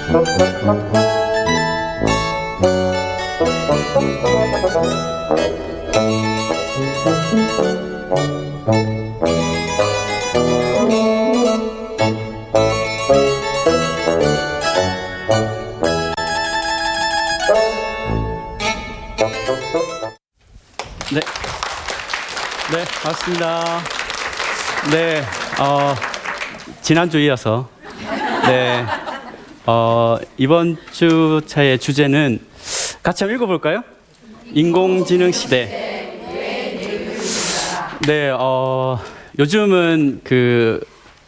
네. 네, 반갑습니다. 네, 지난주 이어서, 네, 이번 주차의 주제는 같이 한번 읽어볼까요? 인공지능 시대. 네, 요즘은 그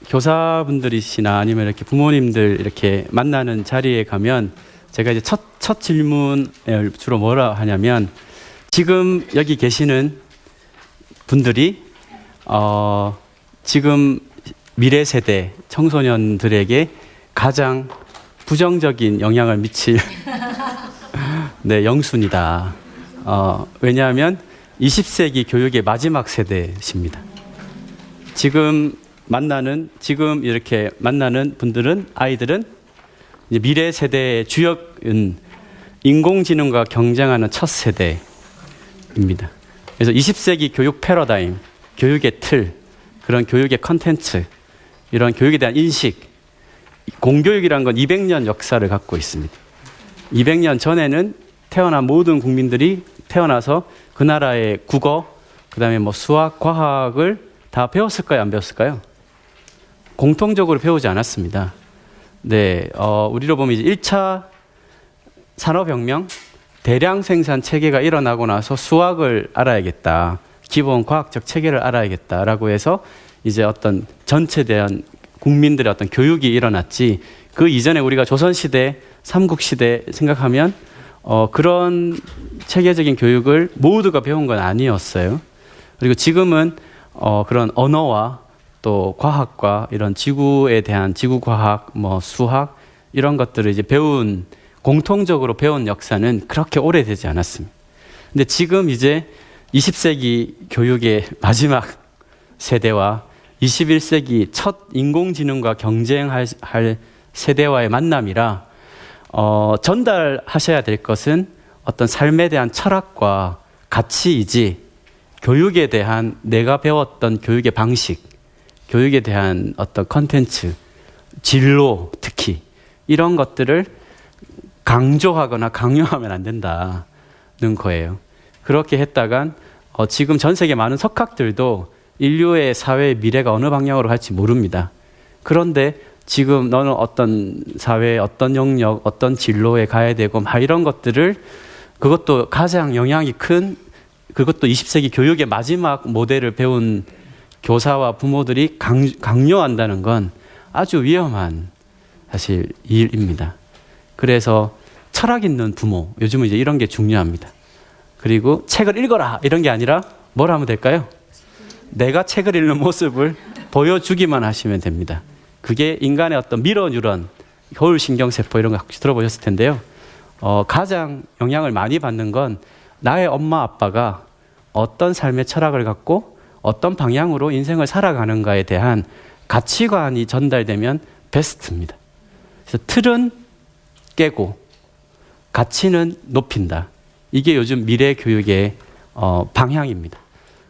교사분들이시나 아니면 이렇게 부모님들 이렇게 만나는 자리에 가면 제가 이제 첫 질문을 주로 뭐라 하냐면 지금 여기 계시는 분들이 지금 미래 세대 청소년들에게 가장 부정적인 영향을 미칠 네, 영순이다. 왜냐하면 20세기 교육의 마지막 세대십니다. 지금 이렇게 만나는 분들은, 아이들은 이제 미래 세대의 주역은 인공지능과 경쟁하는 첫 세대입니다. 그래서 20세기 교육 패러다임, 교육의 틀, 그런 교육의 컨텐츠, 이런 교육에 대한 인식, 공교육이라는 건 200년 역사를 갖고 있습니다. 200년 전에는 태어난 모든 국민들이 태어나서 그 나라의 국어, 그 다음에 뭐 수학, 과학을 다 배웠을까요? 안 배웠을까요? 공통적으로 배우지 않았습니다. 네, 우리로 보면 이제 1차 산업혁명, 대량 생산 체계가 일어나고 나서 수학을 알아야겠다. 기본 과학적 체계를 알아야겠다라고 해서 이제 어떤 전체에 대한 국민들의 어떤 교육이 일어났지, 그 이전에 우리가 조선시대, 삼국시대 생각하면 그런 체계적인 교육을 모두가 배운 건 아니었어요. 그리고 지금은 그런 언어와 또 과학과 이런 지구에 대한 지구과학, 뭐 수학 이런 것들을 이제 공통적으로 배운 역사는 그렇게 오래되지 않았습니다. 근데 지금 이제 20세기 교육의 마지막 세대와 21세기 첫 인공지능과 경쟁할 세대와의 만남이라 전달하셔야 될 것은 어떤 삶에 대한 철학과 가치이지, 교육에 대한 내가 배웠던 교육의 방식, 교육에 대한 어떤 컨텐츠, 진로 특히 이런 것들을 강조하거나 강요하면 안 된다는 거예요. 그렇게 했다간 지금 전 세계 많은 석학들도 인류의 사회의 미래가 어느 방향으로 갈지 모릅니다. 그런데 지금 너는 어떤 사회, 어떤 영역, 어떤 진로에 가야 되고 막 이런 것들을, 그것도 가장 영향이 큰, 그것도 20세기 교육의 마지막 모델을 배운 교사와 부모들이 강요한다는 건 아주 위험한 사실 일입니다. 그래서 철학 있는 부모, 요즘은 이제 이런 게 중요합니다. 그리고 책을 읽어라 이런 게 아니라 뭘 하면 될까요? 내가 책을 읽는 모습을 보여주기만 하시면 됩니다. 그게 인간의 어떤 미러 뉴런, 겨울신경세포 이런 거 혹시 들어보셨을 텐데요. 가장 영향을 많이 받는 건 나의 엄마 아빠가 어떤 삶의 철학을 갖고 어떤 방향으로 인생을 살아가는가에 대한 가치관이 전달되면 베스트입니다. 그래서 틀은 깨고 가치는 높인다. 이게 요즘 미래 교육의 방향입니다.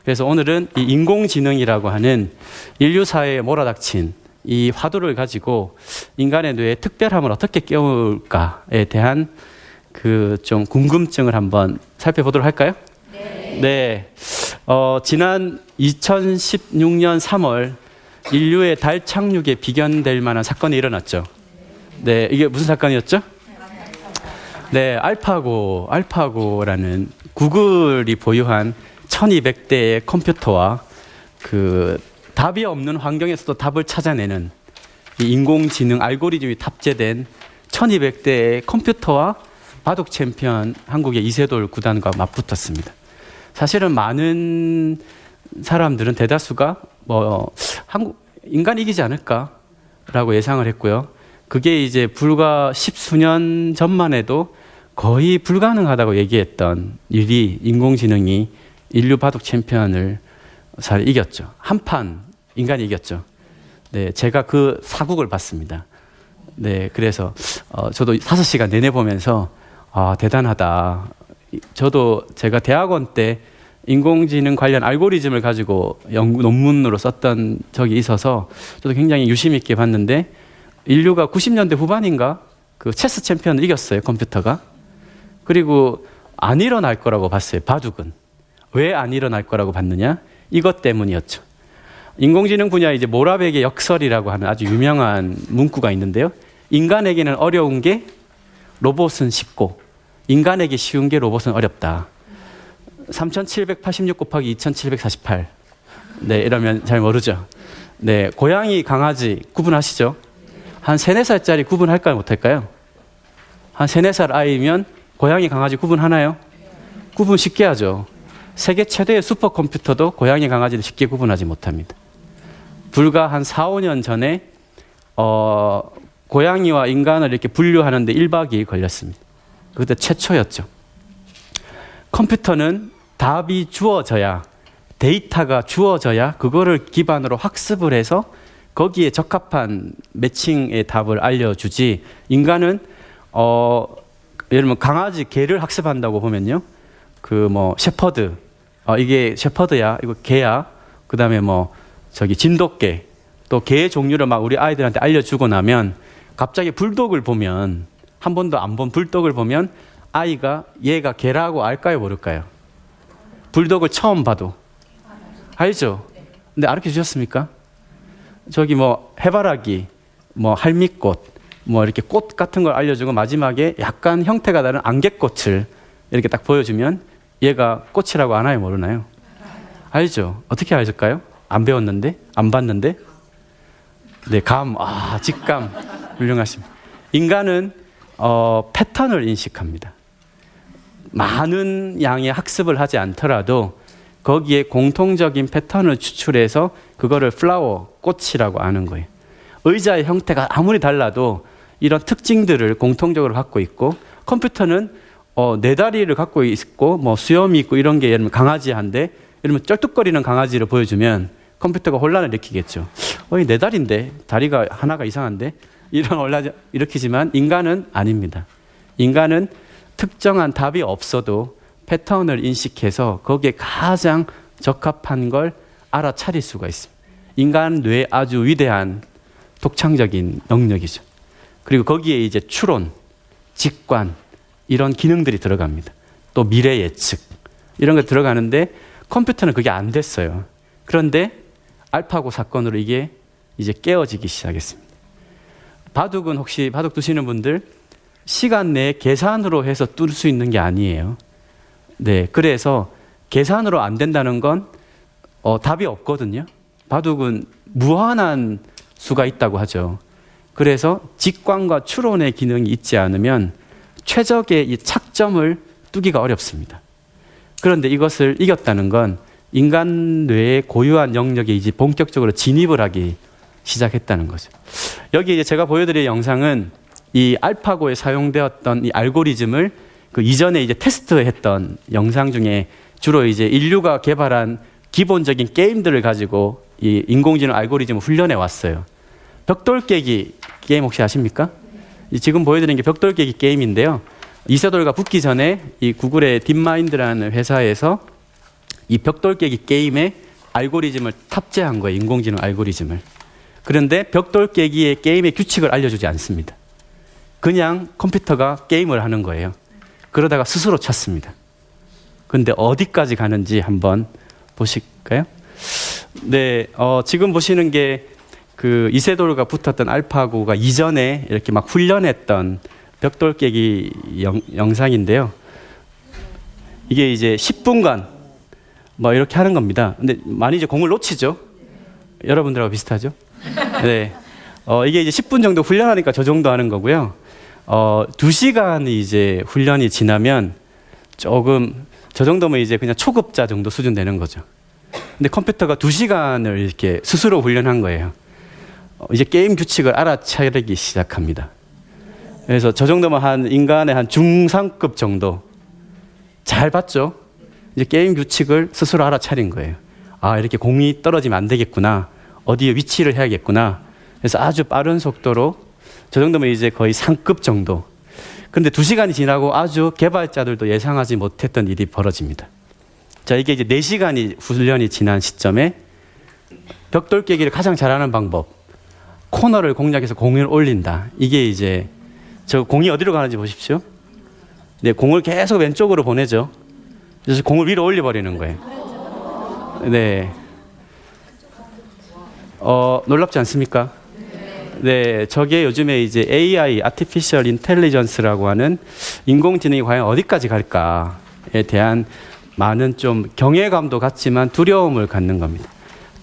그래서 오늘은 이 인공지능이라고 하는 인류 사회에 몰아닥친 이 화두를 가지고 인간의 뇌의 특별함을 어떻게 깨울까에 대한 그 좀 궁금증을 한번 살펴보도록 할까요? 네. 지난 2016년 3월 인류의 달 착륙에 비견될 만한 사건이 일어났죠. 네, 이게 무슨 사건이었죠? 네, 알파고라는 구글이 보유한 1200대의 컴퓨터와 그 답이 없는 환경에서도 답을 찾아내는 이 인공지능 알고리즘이 탑재된 1200대의 컴퓨터와 바둑 챔피언 한국의 이세돌 구단과 맞붙었습니다. 사실은 많은 사람들은 대다수가 인간이 이기지 않을까라고 예상을 했고요. 그게 이제 불과 10수년 전만 해도 거의 불가능하다고 얘기했던 일이 인공지능이 인류 바둑 챔피언을 잘 이겼죠. 한판 인간이 이겼죠. 네, 제가 그 사국을 봤습니다. 네, 그래서 저도 5시간 내내 보면서 대단하다. 저도 제가 대학원 때 인공지능 관련 알고리즘을 가지고 논문으로 썼던 적이 있어서 저도 굉장히 유심 있게 봤는데 인류가 90년대 후반인가 그 체스 챔피언을 이겼어요, 컴퓨터가. 그리고 안 일어날 거라고 봤어요, 바둑은. 왜 안 일어날 거라고 봤느냐? 이것 때문이었죠. 인공지능 분야에 이제 모라백의 역설이라고 하는 아주 유명한 문구가 있는데요. 인간에게는 어려운 게 로봇은 쉽고 인간에게 쉬운 게 로봇은 어렵다. 3786 곱하기 2748. 네, 이러면 잘 모르죠. 네, 고양이, 강아지 구분하시죠? 한 3, 4살짜리 구분할까요, 못할까요? 한 3, 4살 아이면 고양이, 강아지 구분하나요? 구분 쉽게 하죠. 세계 최대의 슈퍼컴퓨터도 고양이, 강아지를 쉽게 구분하지 못합니다. 불과 한 4, 5년 전에 고양이와 인간을 이렇게 분류하는데 1박 2일 걸렸습니다. 그때 최초였죠. 컴퓨터는 답이 주어져야, 데이터가 주어져야 그거를 기반으로 학습을 해서 거기에 적합한 매칭의 답을 알려주지, 인간은 예를 들면 강아지, 개를 학습한다고 보면요, 셰퍼드, 이게 셰퍼드야, 이거 개야, 그 다음에 진돗개, 또 개의 종류를 막 우리 아이들한테 알려주고 나면 갑자기 불독을 보면, 한 번도 안 본 불독을 보면 아이가 얘가 개라고 알까요, 모를까요? 불독을 처음 봐도 알죠? 근데 알려 주셨습니까? 저기 해바라기, 할미꽃, 이렇게 꽃 같은 걸 알려주고 마지막에 약간 형태가 다른 안개꽃을 이렇게 딱 보여주면 얘가 꽃이라고 아나요, 모르나요? 알죠? 어떻게 알을까요? 안 배웠는데? 안 봤는데? 네, 직감. 훌륭하십니다. 인간은 패턴을 인식합니다. 많은 양의 학습을 하지 않더라도 거기에 공통적인 패턴을 추출해서 그거를 플라워, 꽃이라고 아는 거예요. 의자의 형태가 아무리 달라도 이런 특징들을 공통적으로 갖고 있고, 컴퓨터는 4다리를 갖고 있고 수염이 있고 이런 게 예를 들면 강아지한데, 예를 들면 쩔뚝거리는 강아지를 보여주면 컴퓨터가 혼란을 일으키겠죠. 이 4다리인데 다리가 하나가 이상한데, 이런 혼란을 일으키지만 인간은 아닙니다. 인간은 특정한 답이 없어도 패턴을 인식해서 거기에 가장 적합한 걸 알아차릴 수가 있습니다. 인간 뇌의 아주 위대한 독창적인 능력이죠. 그리고 거기에 이제 추론, 직관, 이런 기능들이 들어갑니다. 또 미래 예측, 이런 게 들어가는데 컴퓨터는 그게 안 됐어요. 그런데 알파고 사건으로 이게 이제 깨어지기 시작했습니다. 바둑은 혹시 바둑 두시는 분들 시간 내에 계산으로 해서 뚫을 수 있는 게 아니에요. 네, 그래서 계산으로 안 된다는 건 답이 없거든요. 바둑은 무한한 수가 있다고 하죠. 그래서 직관과 추론의 기능이 있지 않으면 최적의 이 착점을 두기가 어렵습니다. 그런데 이것을 이겼다는 건 인간 뇌의 고유한 영역에 이제 본격적으로 진입을 하기 시작했다는 거죠. 여기 이제 제가 보여드릴 영상은 이 알파고에 사용되었던 이 알고리즘을 그 이전에 이제 테스트했던 영상 중에 주로 이제 인류가 개발한 기본적인 게임들을 가지고 이 인공지능 알고리즘을 훈련해 왔어요. 벽돌 깨기 게임 혹시 아십니까? 지금 보여드리는 게 벽돌 깨기 게임인데요. 이세돌과 붙기 전에 이 구글의 딥마인드라는 회사에서 이 벽돌 깨기 게임에 알고리즘을 탑재한 거예요. 인공지능 알고리즘을. 그런데 벽돌 깨기의 게임의 규칙을 알려주지 않습니다. 그냥 컴퓨터가 게임을 하는 거예요. 그러다가 스스로 쳤습니다. 그런데 어디까지 가는지 한번 보실까요? 네, 지금 보시는 게 그 이세돌과 붙었던 알파고가 이전에 이렇게 막 훈련했던 벽돌 깨기 영상인데요. 이게 이제 10분간 이렇게 하는 겁니다. 근데 많이 이제 공을 놓치죠? 여러분들하고 비슷하죠? 네. 이게 이제 10분 정도 훈련하니까 저 정도 하는 거고요. 2시간이 이제 훈련이 지나면 조금, 저 정도면 이제 그냥 초급자 정도 수준 되는 거죠. 근데 컴퓨터가 2시간을 이렇게 스스로 훈련한 거예요. 이제 게임 규칙을 알아차리기 시작합니다. 그래서 저 정도면 한 인간의 한 중상급 정도 잘 봤죠? 이제 게임 규칙을 스스로 알아차린 거예요. 이렇게 공이 떨어지면 안 되겠구나. 어디에 위치를 해야겠구나. 그래서 아주 빠른 속도로 저 정도면 이제 거의 상급 정도. 근데 2시간이 지나고 아주 개발자들도 예상하지 못했던 일이 벌어집니다. 자, 이게 이제 4시간이 훈련이 지난 시점에 벽돌 깨기를 가장 잘하는 방법. 코너를 공략해서 공을 올린다. 이게 이제 저 공이 어디로 가는지 보십시오. 네, 공을 계속 왼쪽으로 보내죠. 그래서 공을 위로 올려버리는 거예요. 네. 놀랍지 않습니까? 네, 저게 요즘에 이제 AI, Artificial Intelligence라고 하는 인공지능이 과연 어디까지 갈까에 대한 많은 좀 경외감도 갖지만 두려움을 갖는 겁니다.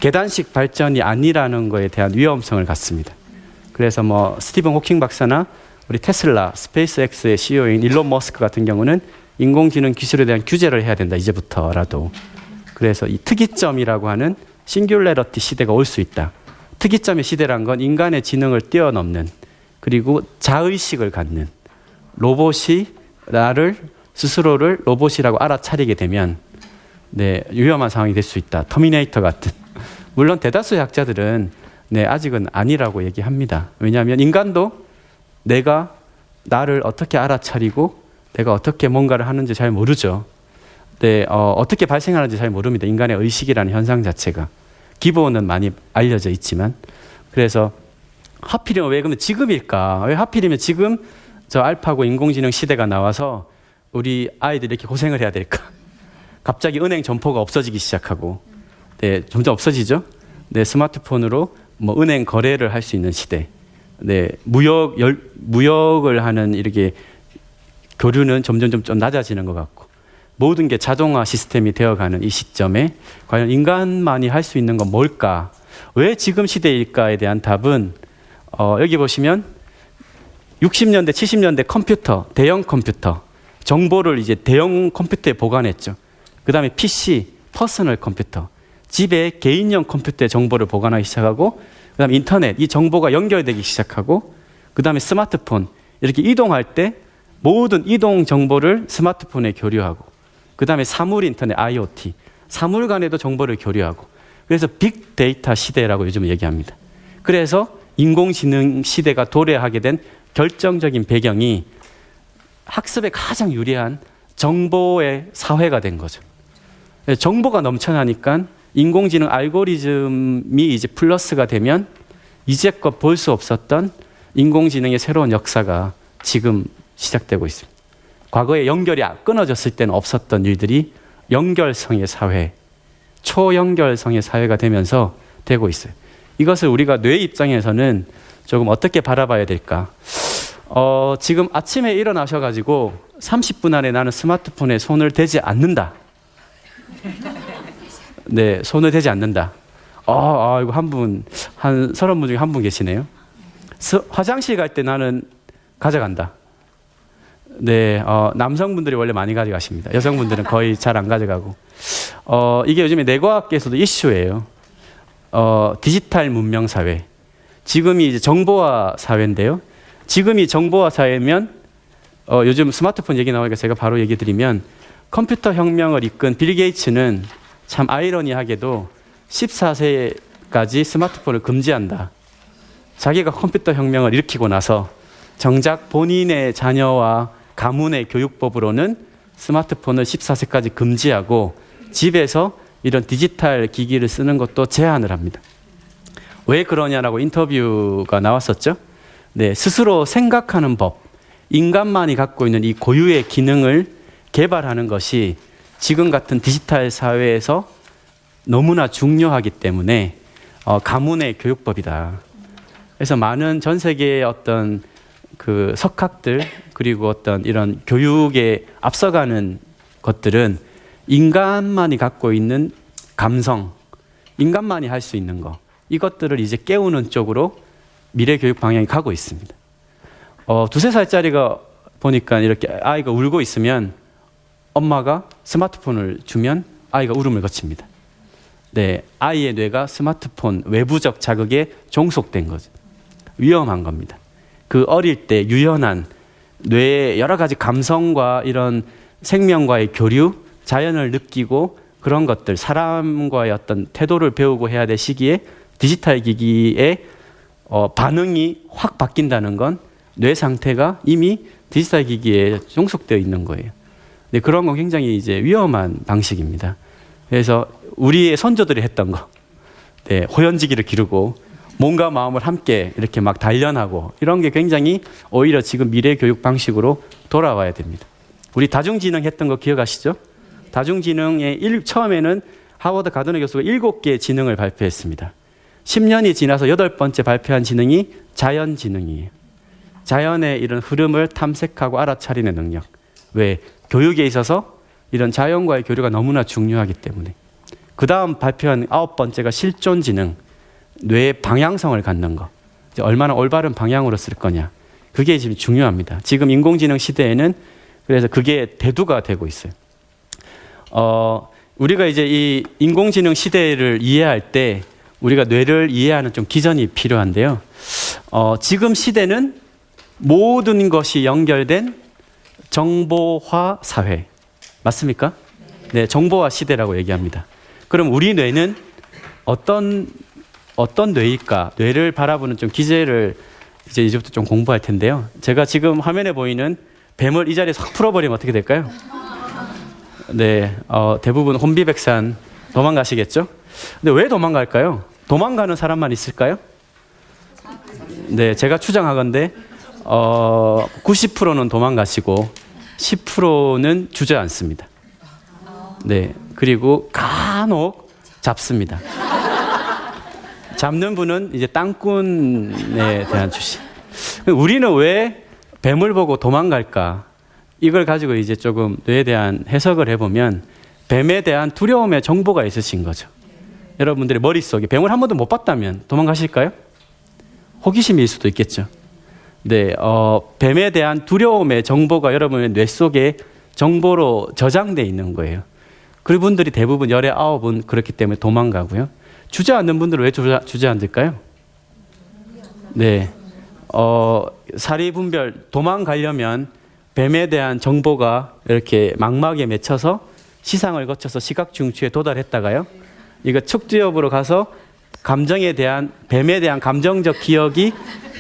계단식 발전이 아니라는 거에 대한 위험성을 갖습니다. 그래서 뭐 스티븐 호킹 박사나 우리 테슬라, 스페이스X의 CEO인 일론 머스크 같은 경우는 인공지능 기술에 대한 규제를 해야 된다, 이제부터라도. 그래서 이 특이점이라고 하는 싱귤레러티 시대가 올 수 있다. 특이점의 시대란 건 인간의 지능을 뛰어넘는, 그리고 자의식을 갖는 로봇이 나를 스스로를 로봇이라고 알아차리게 되면 네, 위험한 상황이 될 수 있다. 터미네이터 같은. 물론 대다수의 학자들은 네, 아직은 아니라고 얘기합니다. 왜냐하면 인간도 내가 나를 어떻게 알아차리고 내가 어떻게 뭔가를 하는지 잘 모르죠. 네, 어떻게 발생하는지 잘 모릅니다. 인간의 의식이라는 현상 자체가. 기본은 많이 알려져 있지만. 그래서 하필이면 왜 그러면 지금일까? 왜 하필이면 지금 저 알파고 인공지능 시대가 나와서 우리 아이들이 이렇게 고생을 해야 될까? 갑자기 은행 점포가 없어지기 시작하고, 네, 점점 없어지죠? 네, 스마트폰으로 뭐 은행 거래를 할 수 있는 시대. 네, 무역을 하는 이렇게 교류는 점점 좀 낮아지는 것 같고, 모든 게 자동화 시스템이 되어가는 이 시점에 과연 인간만이 할 수 있는 건 뭘까? 왜 지금 시대일까에 대한 답은 여기 보시면 60년대, 70년대 컴퓨터, 대형 컴퓨터, 정보를 이제 대형 컴퓨터에 보관했죠. 그 다음에 PC, 퍼스널 컴퓨터, 집에 개인용 컴퓨터에 정보를 보관하기 시작하고, 그 다음에 인터넷, 이 정보가 연결되기 시작하고, 그 다음에 스마트폰, 이렇게 이동할 때 모든 이동 정보를 스마트폰에 교류하고, 그 다음에 사물 인터넷, IoT, 사물 간에도 정보를 교류하고, 그래서 빅데이터 시대라고 요즘 얘기합니다. 그래서 인공지능 시대가 도래하게 된 결정적인 배경이 학습에 가장 유리한 정보의 사회가 된 거죠. 정보가 넘쳐나니까 인공지능 알고리즘이 이제 플러스가 되면 이제껏 볼 수 없었던 인공지능의 새로운 역사가 지금 시작되고 있습니다. 과거에 연결이 끊어졌을 때는 없었던 일들이 연결성의 사회, 초연결성의 사회가 되면서 되고 있어요. 이것을 우리가 뇌 입장에서는 조금 어떻게 바라봐야 될까? 지금 아침에 일어나셔가지고 30분 안에 나는 스마트폰에 손을 대지 않는다. 네, 손을 대지 않는다. 이거 한 30분 중에 한 분 계시네요. 화장실 갈 때 나는 가져간다. 네, 남성분들이 원래 많이 가져가십니다. 여성분들은 거의 잘 안 가져가고. 이게 요즘에 뇌과학계에서도 이슈예요. 디지털 문명 사회. 지금이 이제 정보화 사회인데요. 지금이 정보화 사회면, 요즘 스마트폰 얘기 나오니까 제가 바로 얘기 드리면, 컴퓨터 혁명을 이끈 빌 게이츠는 참 아이러니하게도 14세까지 스마트폰을 금지한다. 자기가 컴퓨터 혁명을 일으키고 나서 정작 본인의 자녀와 가문의 교육법으로는 스마트폰을 14세까지 금지하고 집에서 이런 디지털 기기를 쓰는 것도 제한을 합니다. 왜 그러냐라고 인터뷰가 나왔었죠. 네, 스스로 생각하는 법, 인간만이 갖고 있는 이 고유의 기능을 개발하는 것이 지금 같은 디지털 사회에서 너무나 중요하기 때문에 가문의 교육법이다. 그래서 많은 전 세계의 어떤 그 석학들, 그리고 어떤 이런 교육에 앞서가는 것들은 인간만이 갖고 있는 감성, 인간만이 할 수 있는 거, 이것들을 이제 깨우는 쪽으로 미래 교육 방향이 가고 있습니다. 2~3살짜리가 보니까 이렇게 아이가 울고 있으면 엄마가 스마트폰을 주면 아이가 울음을 거칩니다. 네, 아이의 뇌가 스마트폰 외부적 자극에 종속된 거죠. 위험한 겁니다. 그 어릴 때 유연한 뇌의 여러 가지 감성과 이런 생명과의 교류, 자연을 느끼고 그런 것들, 사람과의 어떤 태도를 배우고 해야 될 시기에 디지털 기기에 반응이 확 바뀐다는 건 뇌 상태가 이미 디지털 기기에 종속되어 있는 거예요. 근데 그런 건 굉장히 이제 위험한 방식입니다. 그래서 우리의 선조들이 했던 거, 네, 호연지기를 기르고 몸과 마음을 함께 이렇게 막 단련하고 이런 게 굉장히 오히려 지금 미래 교육 방식으로 돌아와야 됩니다. 우리 다중지능 했던 거 기억하시죠? 다중지능의 처음에는 하워드 가드너 교수가 7개의 지능을 발표했습니다. 10년이 지나서 8번째 발표한 지능이 자연지능이에요. 자연의 이런 흐름을 탐색하고 알아차리는 능력. 왜? 교육에 있어서 이런 자연과의 교류가 너무나 중요하기 때문에. 그 다음 발표한 9번째가 실존지능. 뇌의 방향성을 갖는 거. 이제 얼마나 올바른 방향으로 쓸 거냐. 그게 지금 중요합니다. 지금 인공지능 시대에는 그래서 그게 대두가 되고 있어요. 우리가 이제 이 인공지능 시대를 이해할 때 우리가 뇌를 이해하는 좀 기전이 필요한데요. 지금 시대는 모든 것이 연결된 정보화 사회. 맞습니까? 네, 정보화 시대라고 얘기합니다. 그럼 우리 뇌는 어떤 뇌일까? 뇌를 바라보는 좀 기제를 이제부터 좀 공부할 텐데요. 제가 지금 화면에 보이는 뱀을 이 자리에서 확 풀어버리면 어떻게 될까요? 네, 대부분 혼비백산 도망가시겠죠? 근데 왜 도망갈까요? 도망가는 사람만 있을까요? 네, 제가 추정하건대 90%는 도망가시고 10%는 주저앉습니다. 네, 그리고 간혹 잡습니다. 잡는 분은 이제 땅꾼에 대한 주식. 우리는 왜 뱀을 보고 도망갈까? 이걸 가지고 이제 조금 뇌에 대한 해석을 해보면 뱀에 대한 두려움의 정보가 있으신 거죠. 여러분들의 머릿속에 뱀을 한 번도 못 봤다면 도망가실까요? 호기심일 수도 있겠죠. 네, 뱀에 대한 두려움의 정보가 여러분의 뇌 속에 정보로 저장되어 있는 거예요. 그분들이 대부분 19은 그렇기 때문에 도망가고요. 주저앉는 분들은 왜 주저앉을까요? 네, 사리분별 도망가려면 뱀에 대한 정보가 이렇게 망막에 맺혀서 시상을 거쳐서 시각중추에 도달했다가요. 이거 척두엽으로 가서 감정에 대한 뱀에 대한 감정적 기억이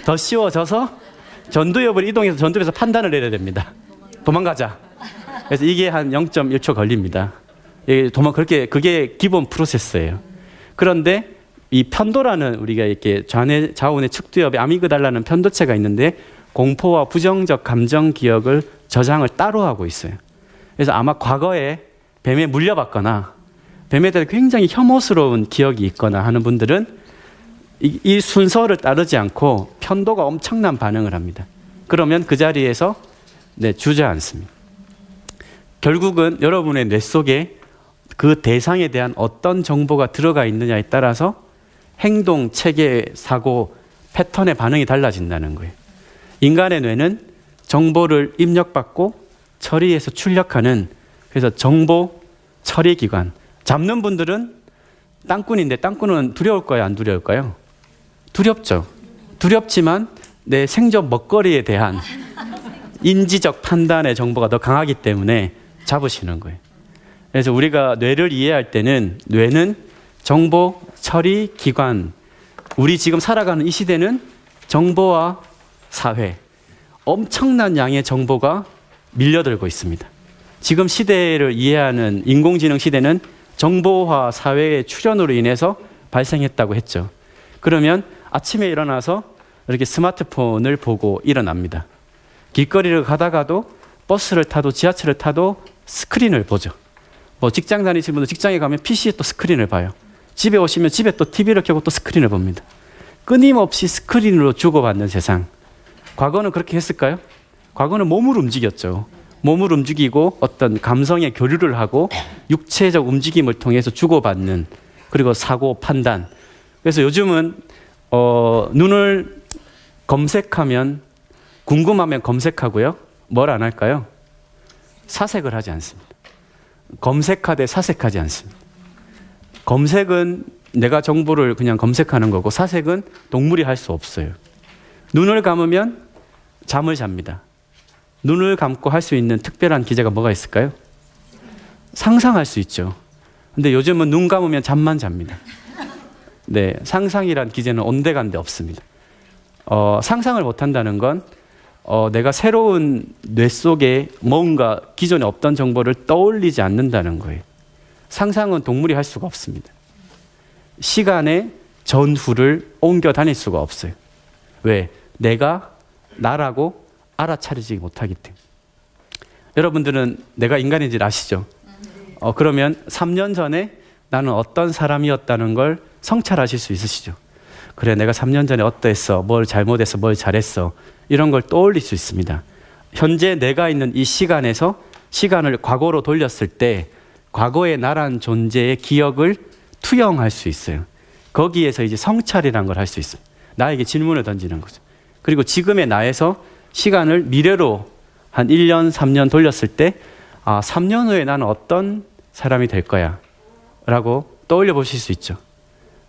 더 씌워져서 전두엽을 이동해서 전두엽에서 판단을 내려야 됩니다. 도망가자. 그래서 이게 한 0.1초 걸립니다. 그게 기본 프로세스예요. 그런데 이 편도라는 우리가 이렇게 좌우의 측두엽에 아미그달라는 편도체가 있는데 공포와 부정적 감정 기억을 저장을 따로 하고 있어요. 그래서 아마 과거에 뱀에 물려봤거나 뱀에 대해 굉장히 혐오스러운 기억이 있거나 하는 분들은 이 순서를 따르지 않고 편도가 엄청난 반응을 합니다. 그러면 그 자리에서 주저앉습니다. 결국은 여러분의 뇌 속에 그 대상에 대한 어떤 정보가 들어가 있느냐에 따라서 행동, 체계, 사고, 패턴의 반응이 달라진다는 거예요. 인간의 뇌는 정보를 입력받고 처리해서 출력하는, 그래서 정보 처리 기관. 잡는 분들은 땅꾼인데 땅꾼은 두려울까요? 안 두려울까요? 두렵죠. 두렵지만 내 생존 먹거리에 대한 인지적 판단의 정보가 더 강하기 때문에 잡으시는 거예요. 그래서 우리가 뇌를 이해할 때는 뇌는 정보 처리 기관. 우리 지금 살아가는 이 시대는 정보화 사회. 엄청난 양의 정보가 밀려들고 있습니다. 지금 시대를 이해하는 인공지능 시대는 정보화 사회의 출현으로 인해서 발생했다고 했죠. 그러면 아침에 일어나서 이렇게 스마트폰을 보고 일어납니다. 길거리를 가다가도 버스를 타도 지하철을 타도 스크린을 보죠. 뭐 직장 다니시는 분들 직장에 가면 PC에 또 스크린을 봐요. 집에 오시면 집에 또 TV를 켜고 또 스크린을 봅니다. 끊임없이 스크린으로 주고받는 세상. 과거는 그렇게 했을까요? 과거는 몸을 움직였죠. 몸을 움직이고 어떤 감성의 교류를 하고 육체적 움직임을 통해서 주고받는, 그리고 사고, 판단. 그래서 요즘은 눈을 검색하면, 궁금하면 검색하고요. 뭘 안 할까요? 사색을 하지 않습니다. 검색하되 사색하지 않습니다. 검색은 내가 정보를 그냥 검색하는 거고, 사색은 동물이 할 수 없어요. 눈을 감으면 잠을 잡니다. 눈을 감고 할 수 있는 특별한 기제가 뭐가 있을까요? 상상할 수 있죠. 근데 요즘은 눈 감으면 잠만 잡니다. 네, 상상이란 기제는 온데간데 없습니다. 상상을 못한다는 건 내가 새로운 뇌 속에 뭔가 기존에 없던 정보를 떠올리지 않는다는 거예요. 상상은 동물이 할 수가 없습니다. 시간의 전후를 옮겨 다닐 수가 없어요. 왜? 내가 나라고 알아차리지 못하기 때문에. 여러분들은 내가 인간인지 아시죠? 그러면 3년 전에 나는 어떤 사람이었다는 걸 성찰하실 수 있으시죠? 그래, 내가 3년 전에 어떠했어? 뭘 잘못했어? 뭘 잘했어? 이런 걸 떠올릴 수 있습니다. 현재 내가 있는 이 시간에서 시간을 과거로 돌렸을 때 과거의 나란 존재의 기억을 투영할 수 있어요. 거기에서 이제 성찰이라는 걸 할 수 있어요. 나에게 질문을 던지는 거죠. 그리고 지금의 나에서 시간을 미래로 한 1년, 3년 돌렸을 때 3년 후에 나는 어떤 사람이 될 거야 라고 떠올려 보실 수 있죠.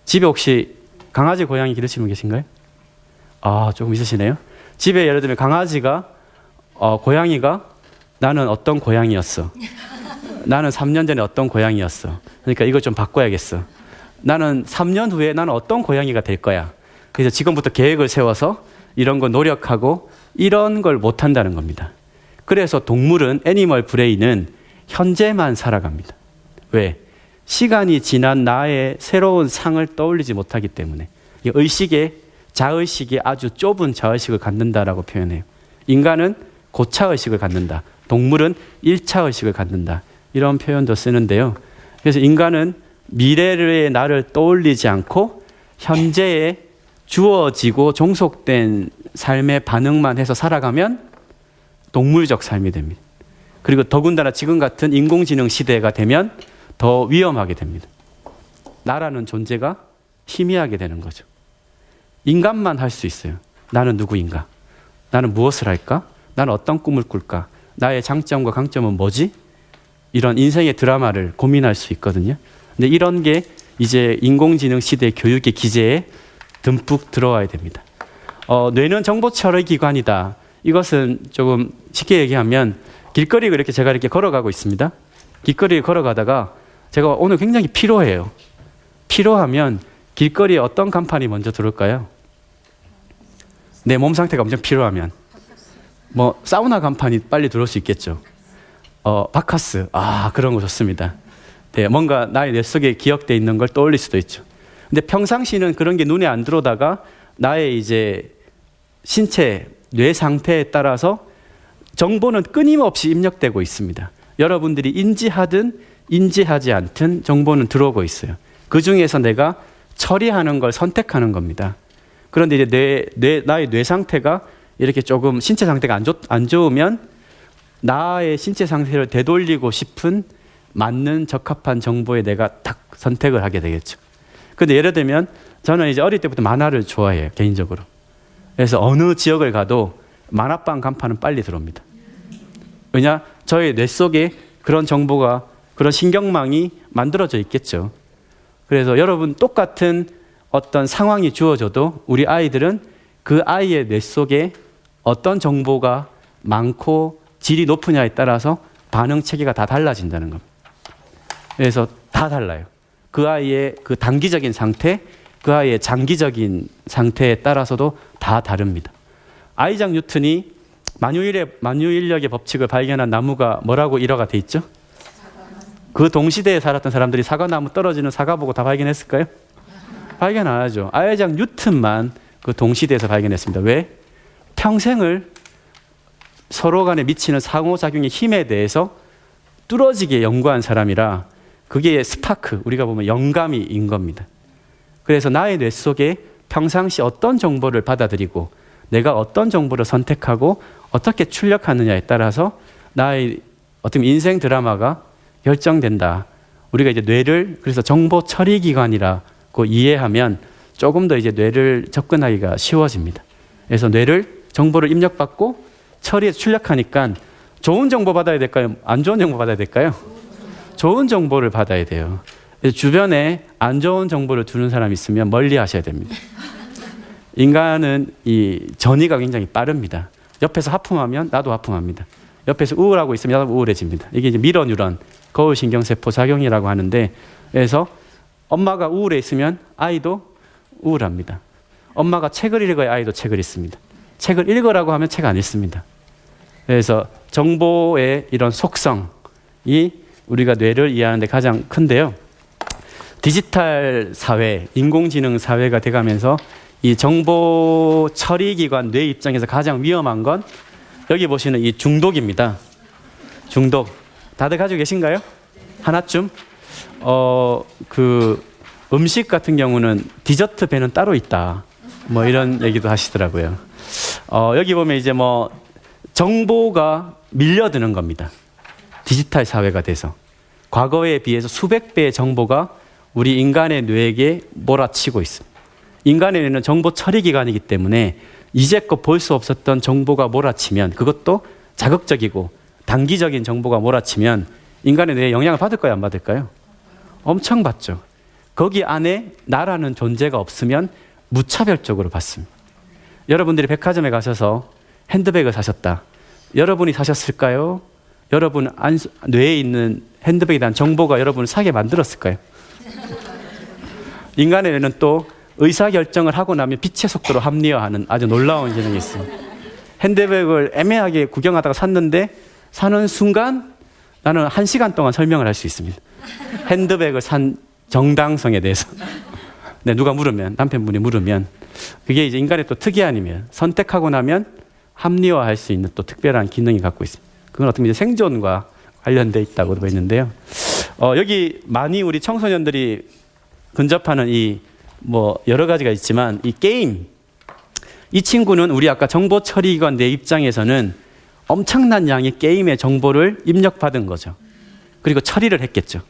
집에 혹시 강아지, 고양이 기르시는 분 계신가요? 조금 있으시네요. 집에 예를 들면 강아지가 고양이가 나는 어떤 고양이였어. 나는 3년 전에 어떤 고양이였어. 그러니까 이걸 좀 바꿔야겠어. 나는 3년 후에 나는 어떤 고양이가 될 거야. 그래서 지금부터 계획을 세워서 이런 거 노력하고 이런 걸 못한다는 겁니다. 그래서 동물은 애니멀 브레인은 현재만 살아갑니다. 왜? 시간이 지난 나의 새로운 상을 떠올리지 못하기 때문에. 의식의 자의식이 아주 좁은 자의식을 갖는다라고 표현해요. 인간은 고차의식을 갖는다. 동물은 1차 의식을 갖는다. 이런 표현도 쓰는데요. 그래서 인간은 미래의 나를 떠올리지 않고 현재에 주어지고 종속된 삶의 반응만 해서 살아가면 동물적 삶이 됩니다. 그리고 더군다나 지금 같은 인공지능 시대가 되면 더 위험하게 됩니다. 나라는 존재가 희미하게 되는 거죠. 인간만 할 수 있어요. 나는 누구인가? 나는 무엇을 할까? 나는 어떤 꿈을 꿀까? 나의 장점과 강점은 뭐지? 이런 인생의 드라마를 고민할 수 있거든요. 근데 이런 게 이제 인공지능 시대 교육의 기제에 듬뿍 들어와야 됩니다. 뇌는 정보 처리 기관이다. 이것은 조금 쉽게 얘기하면 길거리를 이렇게 제가 이렇게 걸어가고 있습니다. 길거리를 걸어가다가 제가 오늘 굉장히 피로해요. 피로하면 길거리에 어떤 간판이 먼저 들어올까요? 내 몸 상태가 엄청 피로하면 사우나 간판이 빨리 들어올 수 있겠죠. 바카스. 그런 거 좋습니다. 네, 뭔가 나의 뇌 속에 기억되어 있는 걸 떠올릴 수도 있죠. 근데 평상시는 그런 게 눈에 안 들어오다가 나의 이제 신체, 뇌 상태에 따라서 정보는 끊임없이 입력되고 있습니다. 여러분들이 인지하든 인지하지 않든 정보는 들어오고 있어요. 그 중에서 내가 처리하는 걸 선택하는 겁니다. 그런데 이제 나의 뇌 상태가 이렇게 조금 신체 상태가 안 좋으면 나의 신체 상태를 되돌리고 싶은 맞는 적합한 정보에 내가 딱 선택을 하게 되겠죠. 근데 예를 들면 저는 이제 어릴 때부터 만화를 좋아해요, 개인적으로. 그래서 어느 지역을 가도 만화방 간판은 빨리 들어옵니다. 왜냐? 저의 뇌 속에 그런 정보가, 그런 신경망이 만들어져 있겠죠. 그래서 여러분 똑같은 어떤 상황이 주어져도 우리 아이들은 그 아이의 뇌 속에 어떤 정보가 많고 질이 높으냐에 따라서 반응 체계가 다 달라진다는 겁니다. 그래서 다 달라요. 그 아이의 그 단기적인 상태, 그 아이의 장기적인 상태에 따라서도 다 다릅니다. 아이작 뉴턴이 만유인력의 법칙을 발견한 나무가 뭐라고 일화가 돼 있죠? 그 동시대에 살았던 사람들이 사과나무 떨어지는 사과 보고 다 발견했을까요? 발견 안 하죠. 아이작 뉴턴만 그 동시대에서 발견했습니다. 왜? 평생을 서로 간에 미치는 상호작용의 힘에 대해서 뚫어지게 연구한 사람이라 그게 스파크, 우리가 보면 영감인 겁니다. 그래서 나의 뇌 속에 평상시 어떤 정보를 받아들이고 내가 어떤 정보를 선택하고 어떻게 출력하느냐에 따라서 나의 어떤 인생 드라마가 결정된다. 우리가 이제 뇌를 그래서 정보 처리 기관이라고 이해하면 조금 더 이제 뇌를 접근하기가 쉬워집니다. 그래서 뇌를 정보를 입력받고 처리해서 출력하니까 좋은 정보 받아야 될까요? 안 좋은 정보 받아야 될까요? 좋은 정보를 받아야 돼요. 주변에 안 좋은 정보를 두는 사람이 있으면 멀리 하셔야 됩니다. 인간은 이 전이가 굉장히 빠릅니다. 옆에서 하품하면 나도 하품합니다. 옆에서 우울하고 있으면 나도 우울해집니다. 이게 이제 미러 뉴런, 거울 신경세포 작용이라고 하는데, 그래서 엄마가 우울해 있으면 아이도 우울합니다. 엄마가 책을 읽어야 아이도 책을 읽습니다. 책을 읽으라고 하면 책 안 읽습니다. 그래서 정보의 이런 속성이 우리가 뇌를 이해하는 데 가장 큰데요. 디지털 사회, 인공지능 사회가 돼가면서 이 정보 처리기관 뇌 입장에서 가장 위험한 건 여기 보시는 이 중독입니다. 중독. 다들 가지고 계신가요? 하나쯤? 음식 같은 경우는 디저트 배는 따로 있다. 뭐 이런 얘기도 하시더라고요. 여기 보면 이제 뭐 정보가 밀려드는 겁니다. 디지털 사회가 돼서. 과거에 비해서 수백 배의 정보가 우리 인간의 뇌에게 몰아치고 있습니다. 인간의 뇌는 정보 처리 기관이기 때문에 이제껏 볼 수 없었던 정보가 몰아치면, 그것도 자극적이고 단기적인 정보가 몰아치면 인간의 뇌에 영향을 받을까요, 안 받을까요? 엄청 받죠. 거기 안에 나라는 존재가 없으면 무차별적으로 받습니다. 여러분들이 백화점에 가셔서 핸드백을 사셨다. 여러분이 사셨을까요? 여러분 뇌에 있는 핸드백에 대한 정보가 여러분을 사게 만들었을까요? 인간의 뇌는 또 의사결정을 하고 나면 빛의 속도로 합리화하는 아주 놀라운 기능이 있습니다. 핸드백을 애매하게 구경하다가 샀는데 사는 순간 나는 1시간 동안 설명을 할 수 있습니다. 핸드백을 산 정당성에 대해서. 네, 누가 물으면, 남편분이 물으면, 그게 이제 인간의 또 특이함이면, 선택하고 나면 합리화할 수 있는 또 특별한 기능이 갖고 있습니다. 그건 어떻게 보면 생존과 관련되어 있다고 되어 있는데요. 여기 많이 우리 청소년들이 근접하는 뭐 여러 가지가 있지만 이 게임, 이 친구는 우리 아까 정보 처리기관 내 입장에서는 엄청난 양의 게임의 정보를 입력받은 거죠. 그리고 처리를 했겠죠.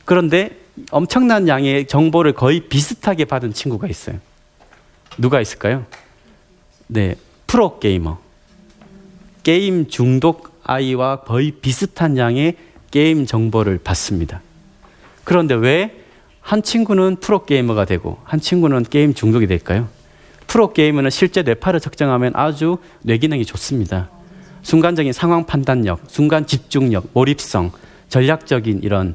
그런데 엄청난 양의 정보를 거의 비슷하게 받은 친구가 있어요. 누가 있을까요? 네, 프로게이머. 게임 중독 아이와 거의 비슷한 양의 게임 정보를 받습니다. 그런데 왜 한 친구는 프로게이머가 되고 한 친구는 게임 중독이 될까요? 프로게이머는 실제 뇌파를 측정하면 아주 뇌기능이 좋습니다. 순간적인 상황 판단력, 순간 집중력, 몰입성, 전략적인 이런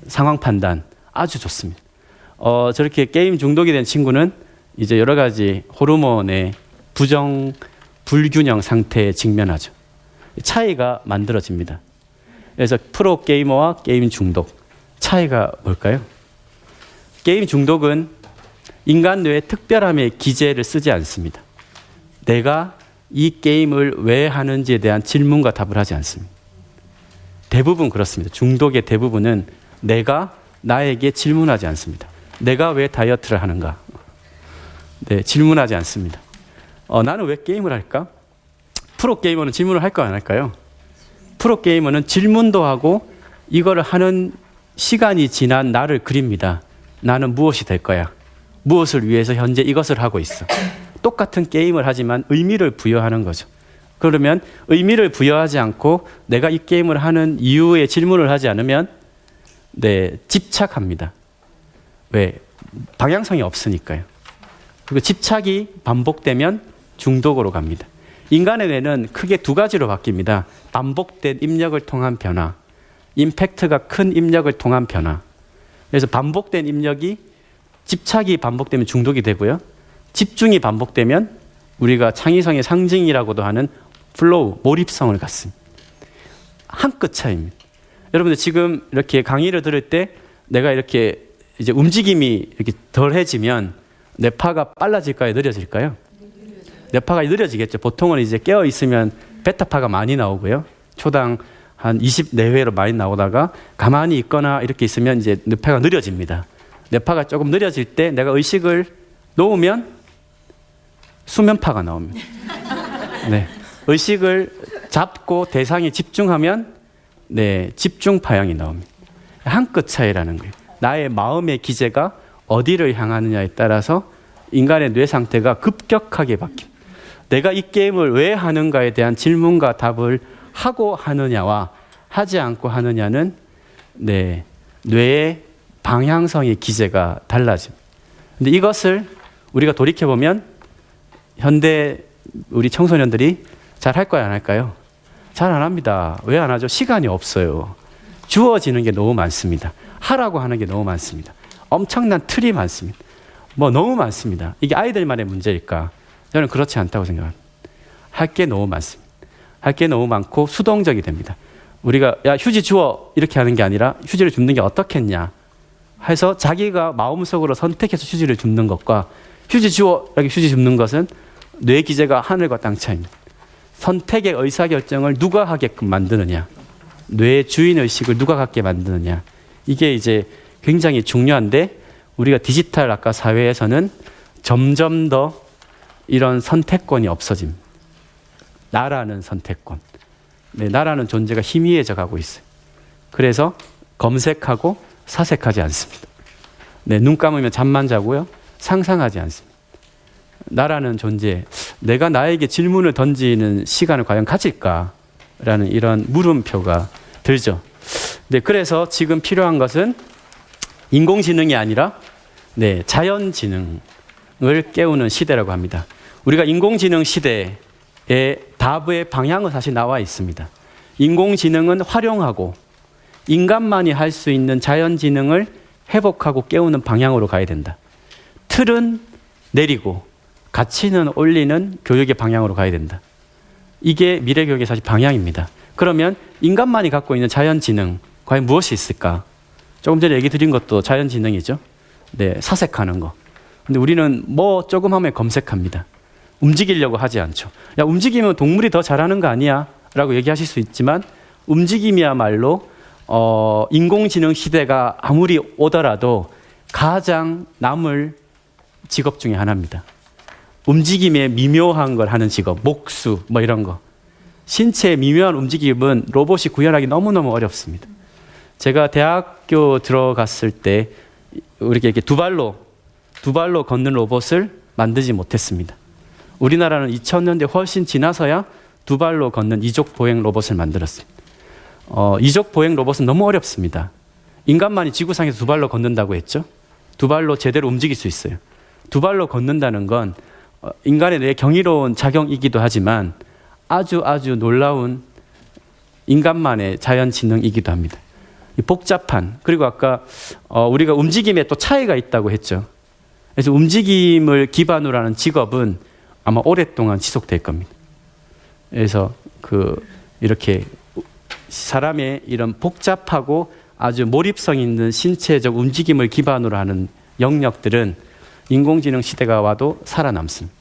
상황 판단 아주 좋습니다. 저렇게 게임 중독이 된 친구는 이제 여러 가지 호르몬의 불균형 상태에 직면하죠. 차이가 만들어집니다. 그래서 프로게이머와 게임 중독, 차이가 뭘까요? 게임 중독은 인간 뇌의 특별함의 기제를 쓰지 않습니다. 내가 이 게임을 왜 하는지에 대한 질문과 답을 하지 않습니다. 대부분 그렇습니다. 중독의 대부분은 내가 나에게 질문하지 않습니다. 내가 왜 다이어트를 하는가? 네, 질문하지 않습니다. 나는 왜 게임을 할까? 프로게이머는 질문을 할까요, 안 할까요? 프로게이머는 질문도 하고 이거를 하는 시간이 지난 나를 그립니다. 나는 무엇이 될 거야? 무엇을 위해서 현재 이것을 하고 있어? 똑같은 게임을 하지만 의미를 부여하는 거죠. 그러면 의미를 부여하지 않고 내가 이 게임을 하는 이유에 질문을 하지 않으면 집착합니다. 왜? 방향성이 없으니까요. 그리고 집착이 반복되면 중독으로 갑니다. 인간의 뇌는 크게 두 가지로 바뀝니다. 반복된 입력을 통한 변화, 임팩트가 큰 입력을 통한 변화. 그래서 반복된 입력이, 집착이 반복되면 중독이 되고요. 집중이 반복되면 우리가 창의성의 상징이라고도 하는 플로우, 몰입성을 갖습니다. 한 끗 차이입니다. 여러분들 지금 이렇게 강의를 들을 때 내가 이렇게 이제 움직임이 이렇게 덜해지면 뇌파가 빨라질까요? 느려질까요? 뇌파가 느려지겠죠. 보통은 이제 깨어 있으면 베타파가 많이 나오고요. 초당 한 20 내외로 많이 나오다가 가만히 있거나 이렇게 있으면 이제 뇌파가 느려집니다. 뇌파가 조금 느려질 때 내가 의식을 놓으면 수면파가 나옵니다. 네. 의식을 잡고 대상에 집중하면 집중 파형이 나옵니다. 한 끗 차이라는 거예요. 나의 마음의 기제가 어디를 향하느냐에 따라서 인간의 뇌 상태가 급격하게 바뀝니다. 내가 이 게임을 왜 하는가에 대한 질문과 답을 하고 하느냐와 하지 않고 하느냐는 뇌의 방향성의 기제가 달라집니다. 근데 이것을 우리가 돌이켜보면 현대 우리 청소년들이 잘 할 거야, 안 할까요? 잘 안 합니다. 왜 안 하죠? 시간이 없어요. 주어지는 게 너무 많습니다. 하라고 하는 게 너무 많습니다. 엄청난 틀이 많습니다. 뭐 너무 많습니다. 이게 아이들만의 문제일까? 저는 그렇지 않다고 생각합니다. 할 게 너무 많습니다. 할 게 너무 많고 수동적이 됩니다. 우리가 야 휴지 주워 이렇게 하는 게 아니라 휴지를 줍는 게 어떻겠냐 해서 자기가 마음속으로 선택해서 휴지를 줍는 것과 휴지 주워 이렇게 휴지 줍는 것은 뇌 기제가 하늘과 땅 차이입니다. 선택의 의사결정을 누가 하게끔 만드느냐, 뇌의 주인의식을 누가 갖게 만드느냐, 이게 이제 굉장히 중요한데 우리가 디지털 아까 사회에서는 점점 더 이런 선택권이 없어집니다. 나라는 선택권. 네, 나라는 존재가 희미해져 가고 있어요. 그래서 검색하고 사색하지 않습니다. 네, 눈 감으면 잠만 자고요. 상상하지 않습니다. 나라는 존재, 내가 나에게 질문을 던지는 시간을 과연 가질까라는 이런 물음표가 들죠. 네, 그래서 지금 필요한 것은 인공지능이 아니라 네, 자연지능을 깨우는 시대라고 합니다. 우리가 인공지능 시대에 답의 방향은 사실 나와 있습니다. 인공지능은 활용하고 인간만이 할 수 있는 자연지능을 회복하고 깨우는 방향으로 가야 된다. 틀은 내리고 가치는 올리는 교육의 방향으로 가야 된다. 이게 미래교육의 사실 방향입니다. 그러면 인간만이 갖고 있는 자연지능 과연 무엇이 있을까? 조금 전에 얘기 드린 것도 자연지능이죠. 네, 사색하는 거. 근데 우리는 뭐 조금 하면 검색합니다. 움직이려고 하지 않죠. 야, 움직이면 동물이 더 잘하는 거 아니야? 라고 얘기하실 수 있지만 움직임이야말로 인공지능 시대가 아무리 오더라도 가장 남을 직업 중에 하나입니다. 움직임의 미묘한 걸 하는 직업, 목수 뭐 이런 거. 신체의 미묘한 움직임은 로봇이 구현하기 너무너무 어렵습니다. 제가 대학교 들어갔을 때 이렇게 두 발로 걷는 로봇을 만들지 못했습니다. 우리나라는 2000년대 훨씬 지나서야 두 발로 걷는 이족 보행 로봇을 만들었습니다. 이족 보행 로봇은 너무 어렵습니다. 인간만이 지구상에서 두 발로 걷는다고 했죠. 두 발로 제대로 움직일 수 있어요. 두 발로 걷는다는 건 인간의 뇌에 경이로운 작용이기도 하지만 아주 놀라운 인간만의 자연지능이기도 합니다. 복잡한, 그리고 아까 우리가 움직임에 또 차이가 있다고 했죠. 그래서 움직임을 기반으로 하는 직업은 아마 오랫동안 지속될 겁니다. 그래서 이렇게 사람의 이런 복잡하고 아주 몰입성 있는 신체적 움직임을 기반으로 하는 영역들은 인공지능 시대가 와도 살아남습니다.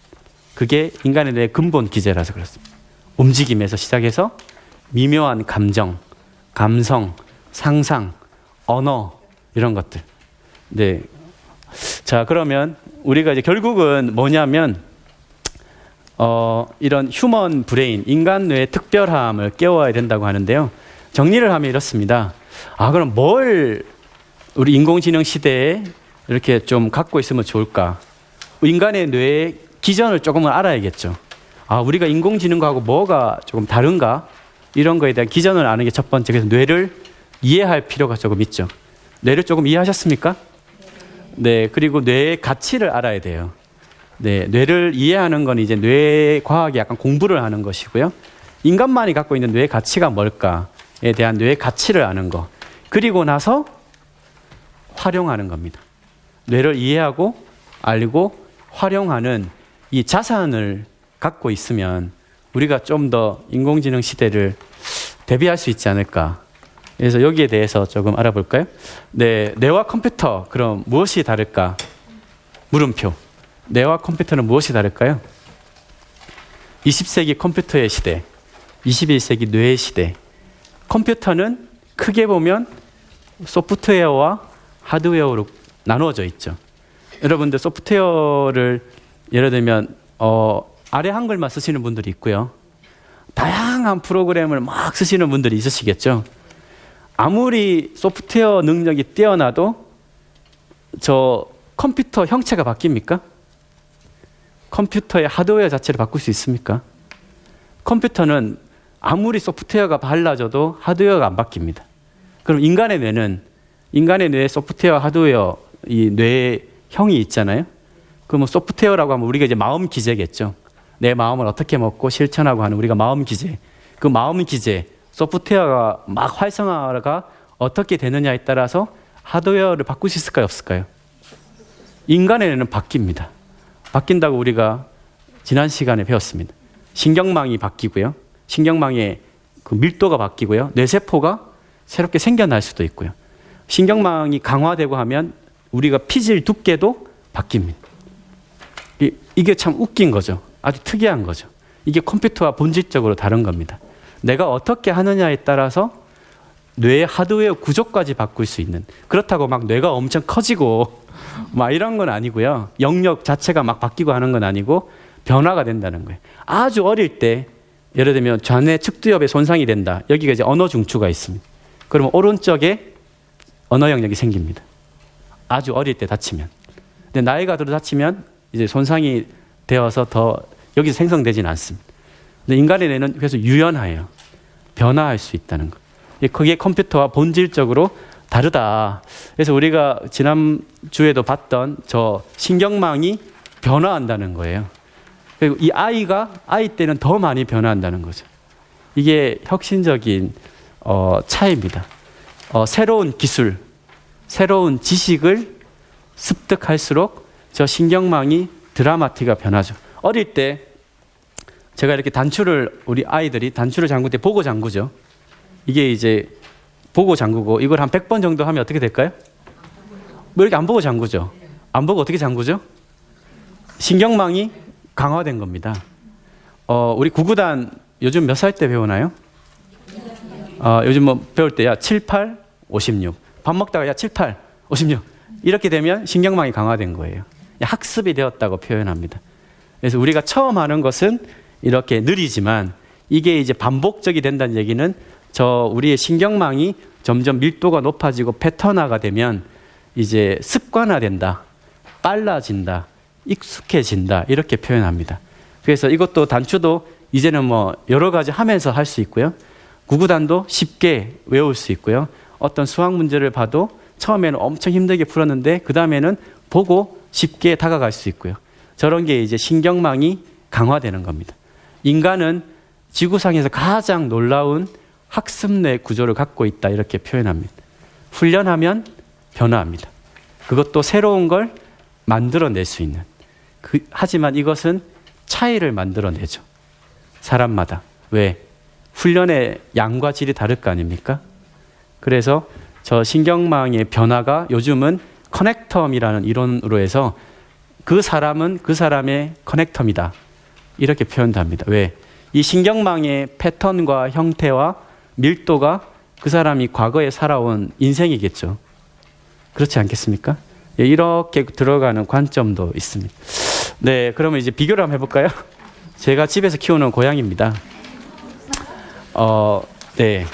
그게 인간의 뇌의 근본 기제라서 그렇습니다. 움직임에서 시작해서 미묘한 감정, 감성, 상상, 언어 이런 것들. 네. 자, 그러면 우리가 이제 결국은 뭐냐면 이런 휴먼 브레인, 인간 뇌의 특별함을 깨워야 된다고 하는데요. 정리를 하면 이렇습니다. 그럼 뭘 우리 인공지능 시대에 이렇게 좀 갖고 있으면 좋을까? 인간의 뇌의 기전을 조금은 알아야겠죠. 우리가 인공지능하고 뭐가 조금 다른가? 이런 거에 대한 기전을 아는 게 첫 번째. 그래서 뇌를 이해할 필요가 조금 있죠. 뇌를 조금 이해하셨습니까? 네, 그리고 뇌의 가치를 알아야 돼요. 네, 뇌를 이해하는 건 이제 뇌 과학이 약간 공부를 하는 것이고요. 인간만이 갖고 있는 뇌의 가치가 뭘까에 대한 뇌의 가치를 아는 거. 그리고 나서 활용하는 겁니다. 뇌를 이해하고 알고 활용하는 이 자산을 갖고 있으면 우리가 좀 더 인공지능 시대를 대비할 수 있지 않을까. 그래서 여기에 대해서 조금 알아볼까요? 네, 뇌와 컴퓨터, 그럼 무엇이 다를까? 물음표. 뇌와 컴퓨터는 무엇이 다를까요? 20세기 컴퓨터의 시대, 21세기 뇌의 시대. 컴퓨터는 크게 보면 소프트웨어와 하드웨어로 나누어져 있죠. 여러분들 소프트웨어를 예를 들면 아래 한글만 쓰시는 분들이 있고요. 다양한 프로그램을 막 쓰시는 분들이 있으시겠죠. 아무리 소프트웨어 능력이 뛰어나도 저 컴퓨터 형체가 바뀝니까? 컴퓨터의 하드웨어 자체를 바꿀 수 있습니까? 컴퓨터는 아무리 소프트웨어가 달라져도 하드웨어가 안 바뀝니다. 그럼 인간의 뇌에 소프트웨어, 하드웨어, 이 뇌의 형이 있잖아요. 그러면 소프트웨어라고 하면 우리가 이제 마음 기제겠죠. 내 마음을 어떻게 먹고 실천하고 하는 우리가 마음 기제. 그 마음 기제, 소프트웨어가 막 활성화가 어떻게 되느냐에 따라서 하드웨어를 바꿀 수 있을까요, 없을까요? 인간의 뇌는 바뀝니다. 바뀐다고 우리가 지난 시간에 배웠습니다. 신경망이 바뀌고요. 신경망의 그 밀도가 바뀌고요. 뇌세포가 새롭게 생겨날 수도 있고요. 신경망이 강화되고 하면 우리가 피질 두께도 바뀝니다. 이게 참 웃긴 거죠. 아주 특이한 거죠. 이게 컴퓨터와 본질적으로 다른 겁니다. 내가 어떻게 하느냐에 따라서 뇌의 하드웨어 구조까지 바꿀 수 있는, 그렇다고 막 뇌가 엄청 커지고 막 이런 건 아니고요. 영역 자체가 막 바뀌고 하는 건 아니고 변화가 된다는 거예요. 아주 어릴 때 예를 들면 좌뇌 측두엽에 손상이 된다. 여기가 이제 언어 중추가 있습니다. 그러면 오른쪽에 언어 영역이 생깁니다. 아주 어릴 때 다치면. 근데 나이가 들어 다치면 이제 손상이 되어서 더 여기서 생성되지는 않습니다. 근데 인간의 뇌는 그래서 유연해요. 변화할 수 있다는 거. 그게 컴퓨터와 본질적으로 다르다. 그래서 우리가 지난 주에도 봤던 저 신경망이 변화한다는 거예요. 그리고 이 아이 때는 더 많이 변화한다는 거죠. 이게 혁신적인 차이입니다. 새로운 기술, 새로운 지식을 습득할수록 저 신경망이 드라마티가 변하죠. 어릴 때 제가 이렇게 단추를, 우리 아이들이 단추를 잠글 때 보고 잠그죠. 이게 이제 보고 잠그고 이걸 한 100번 정도 하면 어떻게 될까요? 뭐 이렇게 안 보고 잠그죠. 안 보고 어떻게 잠그죠? 신경망이 강화된 겁니다. 우리 구구단 요즘 몇 살 때 배우나요? 요즘 뭐 배울 때 야 7, 8, 56. 밥 먹다가 야 7, 8, 56. 이렇게 되면 신경망이 강화된 거예요. 학습이 되었다고 표현합니다. 그래서 우리가 처음 하는 것은 이렇게 느리지만 이게 이제 반복적이 된다는 얘기는 우리의 신경망이 점점 밀도가 높아지고 패턴화가 되면 이제 습관화된다, 빨라진다, 익숙해진다, 이렇게 표현합니다. 그래서 이것도 단추도 이제는 뭐 여러 가지 하면서 할 수 있고요. 구구단도 쉽게 외울 수 있고요. 어떤 수학 문제를 봐도 처음에는 엄청 힘들게 풀었는데 그 다음에는 보고 쉽게 다가갈 수 있고요. 저런 게 이제 신경망이 강화되는 겁니다. 인간은 지구상에서 가장 놀라운 학습 뇌 구조를 갖고 있다, 이렇게 표현합니다. 훈련하면 변화합니다. 그것도 새로운 걸 만들어낼 수 있는. 하지만 이것은 차이를 만들어내죠. 사람마다. 왜? 훈련의 양과 질이 다를 거 아닙니까? 그래서 저 신경망의 변화가 요즘은 커넥텀이라는 이론으로 해서 그 사람은 그 사람의 커넥텀이다, 이렇게 표현도 합니다. 왜? 이 신경망의 패턴과 형태와 밀도가 그 사람이 과거에 살아온 인생이겠죠. 그렇지 않겠습니까? 이렇게 들어가는 관점도 있습니다. 네, 그러면 이제 비교를 한번 해볼까요? 제가 집에서 키우는 고양이입니다. 네.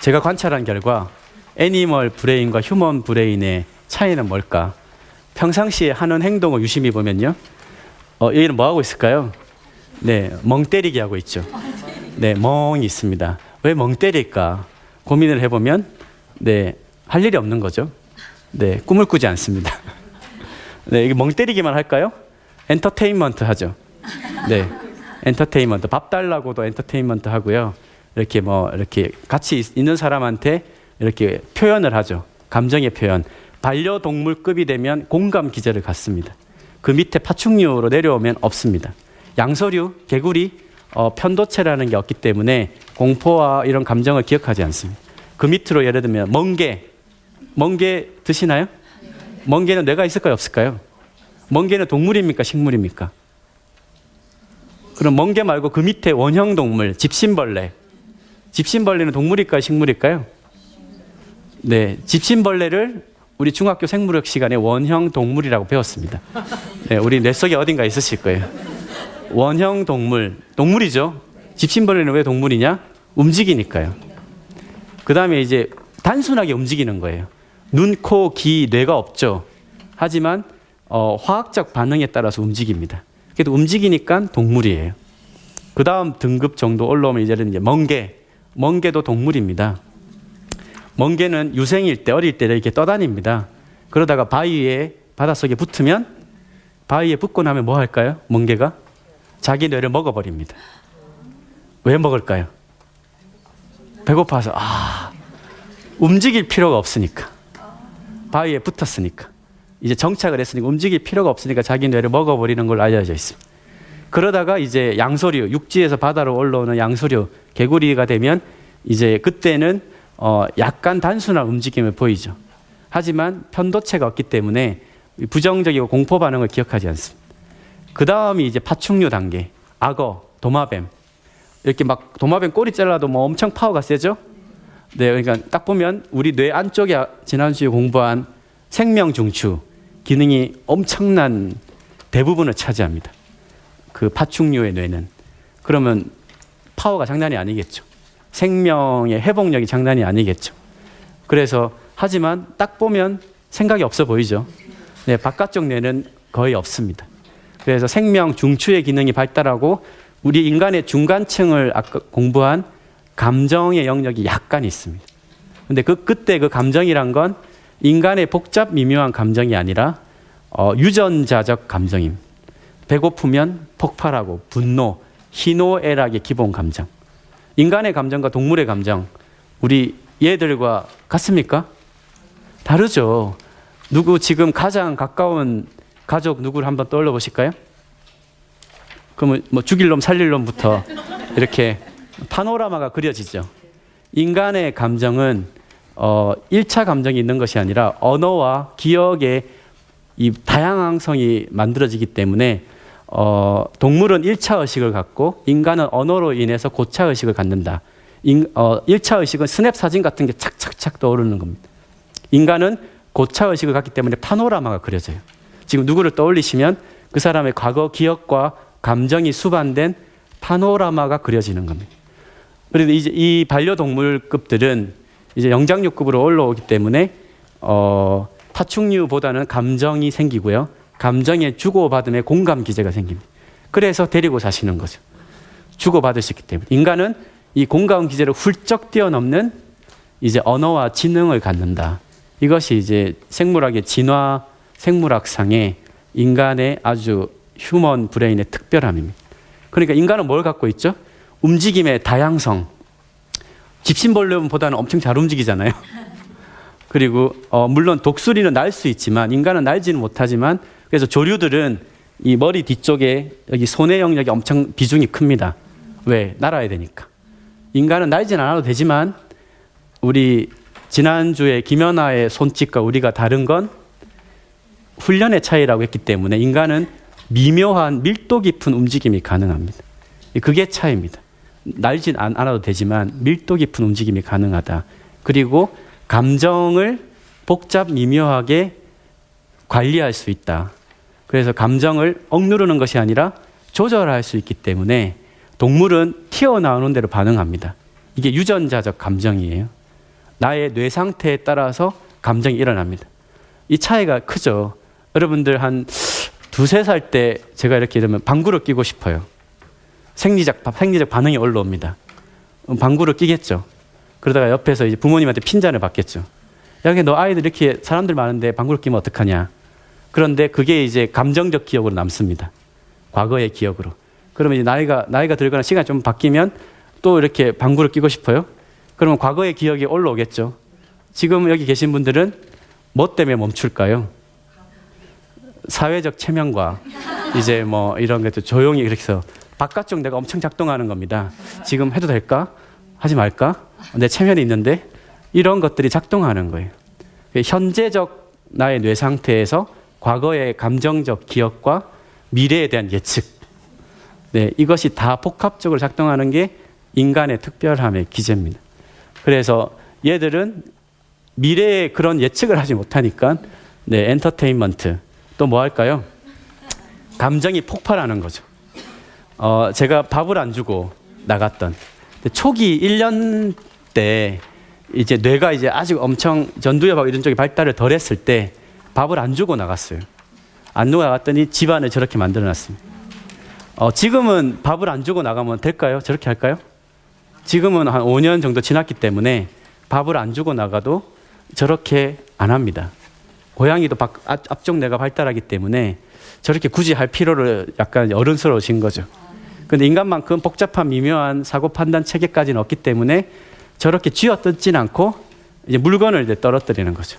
제가 관찰한 결과 애니멀 브레인과 휴먼 브레인의 차이는 뭘까? 평상시에 하는 행동을 유심히 보면요. 얘는 뭐 하고 있을까요? 네, 멍 때리기 하고 있죠. 네, 멍이 있습니다. 왜 멍 때릴까? 고민을 해보면, 네, 할 일이 없는 거죠. 네, 꿈을 꾸지 않습니다. 네, 이게 멍 때리기만 할까요? 엔터테인먼트 하죠. 네, 엔터테인먼트. 밥 달라고도 엔터테인먼트 하고요. 이렇게 같이 있는 사람한테 이렇게 표현을 하죠. 감정의 표현. 반려동물급이 되면 공감 기제를 갖습니다. 그 밑에 파충류로 내려오면 없습니다. 양서류, 개구리, 편도체라는 게 없기 때문에 공포와 이런 감정을 기억하지 않습니다. 그 밑으로 예를 들면 멍게 드시나요? 멍게는 뇌가 있을까요, 없을까요? 멍게는 동물입니까, 식물입니까? 그럼 멍게 말고 그 밑에 원형 동물, 집신벌레. 집신벌레는 동물일까요, 식물일까요? 네, 집신벌레를 우리 중학교 생물학 시간에 원형 동물이라고 배웠습니다. 네, 우리 뇌 속에 어딘가 있으실 거예요. 원형 동물, 동물이죠. 집신벌레는 왜 동물이냐? 움직이니까요. 그 다음에 이제 단순하게 움직이는 거예요. 눈, 코, 귀, 뇌가 없죠. 하지만 화학적 반응에 따라서 움직입니다. 그래도 움직이니까 동물이에요. 그 다음 등급 정도 올라오면 이제 멍게도 동물입니다. 멍게는 유생일 때, 어릴 때 이렇게 떠다닙니다. 그러다가 바위에, 바닷속에 붙으면, 바위에 붙고 나면 뭐 할까요? 멍게가 자기 뇌를 먹어버립니다. 왜 먹을까요? 배고파서. 움직일 필요가 없으니까. 바위에 붙었으니까. 이제 정착을 했으니까 움직일 필요가 없으니까 자기 뇌를 먹어버리는 걸로 알려져 있습니다. 그러다가 이제 양서류, 육지에서 바다로 올라오는 양서류, 개구리가 되면 이제 그때는 약간 단순한 움직임을 보이죠. 하지만 편도체가 없기 때문에 부정적이고 공포 반응을 기억하지 않습니다. 그 다음이 이제 파충류 단계, 악어, 도마뱀. 이렇게 막 도마뱀 꼬리 잘라도 뭐 엄청 파워가 세죠? 네, 그러니까 딱 보면 우리 뇌 안쪽에 지난주에 공부한 생명 중추 기능이 엄청난 대부분을 차지합니다. 그 파충류의 뇌는. 그러면 파워가 장난이 아니겠죠. 생명의 회복력이 장난이 아니겠죠. 그래서 하지만 딱 보면 생각이 없어 보이죠. 네, 바깥쪽 뇌는 거의 없습니다. 그래서 생명 중추의 기능이 발달하고 우리 인간의 중간층을 아까 공부한 감정의 영역이 약간 있습니다. 근데 그때 그 감정이란 건 인간의 복잡 미묘한 감정이 아니라 유전자적 감정입니다. 배고프면 폭발하고 분노, 희노애락의 기본 감정. 인간의 감정과 동물의 감정, 우리 얘들과 같습니까? 다르죠. 누구 지금 가장 가까운 가족 누구를 한번 떠올려 보실까요? 그러면 뭐 죽일 놈 살릴 놈부터 이렇게 파노라마가 그려지죠. 인간의 감정은 1차 감정이 있는 것이 아니라 언어와 기억의 이 다양성이 만들어지기 때문에 동물은 1차 의식을 갖고 인간은 언어로 인해서 고차 의식을 갖는다. 1차 의식은 스냅 사진 같은 게 착착착 떠오르는 겁니다. 인간은 고차 의식을 갖기 때문에 파노라마가 그려져요. 지금 누구를 떠올리시면 그 사람의 과거 기억과 감정이 수반된 파노라마가 그려지는 겁니다. 그런데 이제 이 반려동물급들은 이제 영장육급으로 올라오기 때문에 파충류보다는 감정이 생기고요. 감정의 주고받음에 공감 기제가 생깁니다. 그래서 데리고 사시는 거죠. 주고받을 수 있기 때문에. 인간은 이 공감 기제를 훌쩍 뛰어넘는 이제 언어와 지능을 갖는다. 이것이 이제 생물학의 진화, 생물학상의 인간의 아주 휴먼 브레인의 특별함입니다. 그러니까 인간은 뭘 갖고 있죠? 움직임의 다양성. 집신벌레보다는 엄청 잘 움직이잖아요. 그리고 물론 독수리는 날 수 있지만 인간은 날지는 못하지만 그래서 조류들은 이 머리 뒤쪽에 여기 손의 영역이 엄청 비중이 큽니다. 왜? 날아야 되니까. 인간은 날지는 않아도 되지만 우리 지난주에 김연아의 손짓과 우리가 다른 건 훈련의 차이라고 했기 때문에 인간은 미묘한 밀도 깊은 움직임이 가능합니다. 그게 차이입니다. 날진 않아도 되지만 밀도 깊은 움직임이 가능하다. 그리고 감정을 복잡 미묘하게 관리할 수 있다. 그래서 감정을 억누르는 것이 아니라 조절할 수 있기 때문에 동물은 튀어나오는 대로 반응합니다. 이게 유전자적 감정이에요. 나의 뇌 상태에 따라서 감정이 일어납니다. 이 차이가 크죠. 여러분들 한 2~3살 때 제가 이렇게 이러면 방구를 끼고 싶어요. 생리적 반응이 올라옵니다. 방구를 끼겠죠. 그러다가 옆에서 이제 부모님한테 핀잔을 받겠죠. 야, 너 아이들 이렇게 사람들 많은데 방구를 끼면 어떡하냐. 그런데 그게 이제 감정적 기억으로 남습니다. 과거의 기억으로. 그러면 이제 나이가 들거나 시간이 좀 바뀌면 또 이렇게 방구를 끼고 싶어요. 그러면 과거의 기억이 올라오겠죠. 지금 여기 계신 분들은 뭐 때문에 멈출까요? 사회적 체면과 이제 뭐 이런 것도 조용히 이렇게 해서 바깥쪽 내가 엄청 작동하는 겁니다. 지금 해도 될까? 하지 말까? 내 체면이 있는데 이런 것들이 작동하는 거예요. 현재적 나의 뇌 상태에서 과거의 감정적 기억과 미래에 대한 예측. 네, 이것이 다 복합적으로 작동하는 게 인간의 특별함의 기제입니다. 그래서 얘들은 미래에 그런 예측을 하지 못하니까 네, 엔터테인먼트 또 뭐 할까요? 감정이 폭발하는 거죠. 제가 밥을 안 주고 나갔던 초기 1년 때 이제 뇌가 이제 아직 엄청 전두엽하고 이런 쪽이 발달을 덜 했을 때 밥을 안 주고 나갔어요. 안 주고 나갔더니 집안을 저렇게 만들어 놨습니다. 지금은 밥을 안 주고 나가면 될까요? 저렇게 할까요? 지금은 한 5년 정도 지났기 때문에 밥을 안 주고 나가도 저렇게 안 합니다. 고양이도 앞쪽 뇌가 발달하기 때문에 저렇게 굳이 할 필요를 약간 어른스러우신 거죠. 그런데 인간만큼 복잡한 미묘한 사고 판단 체계까지는 없기 때문에 저렇게 쥐어뜯진 않고 이제 물건을 이제 떨어뜨리는 거죠.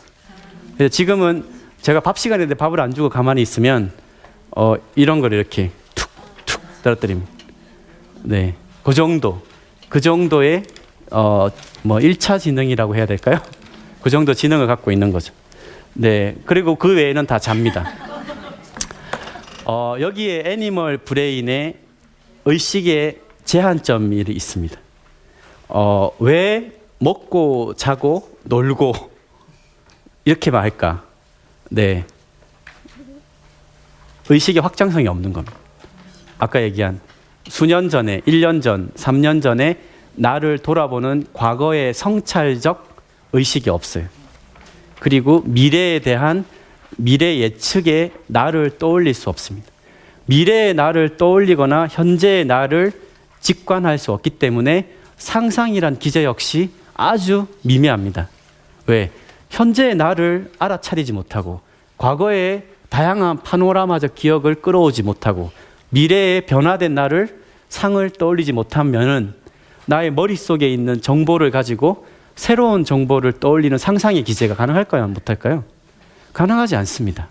그래서 지금은 제가 밥 시간인데 밥을 안 주고 가만히 있으면 이런 걸 이렇게 툭툭 떨어뜨립니다. 네, 그 정도의 뭐 1차 지능이라고 해야 될까요? 그 정도 지능을 갖고 있는 거죠. 네, 그리고 그 외에는 다 잡니다. 여기에 애니멀 브레인의 의식의 제한점이 있습니다. 왜 먹고 자고 놀고 이렇게만 할까? 네, 의식의 확장성이 없는 겁니다. 아까 얘기한 수년 전에, 1년 전, 3년 전에 나를 돌아보는 과거의 성찰적 의식이 없어요. 그리고 미래에 대한 미래 예측의 나를 떠올릴 수 없습니다. 미래의 나를 떠올리거나 현재의 나를 직관할 수 없기 때문에 상상이란 기제 역시 아주 미미합니다. 왜? 현재의 나를 알아차리지 못하고 과거의 다양한 파노라마적 기억을 끌어오지 못하고 미래의 변화된 나를 상을 떠올리지 못하면은 나의 머릿속에 있는 정보를 가지고 새로운 정보를 떠올리는 상상의 기제가 가능할까요? 못할까요? 가능하지 않습니다.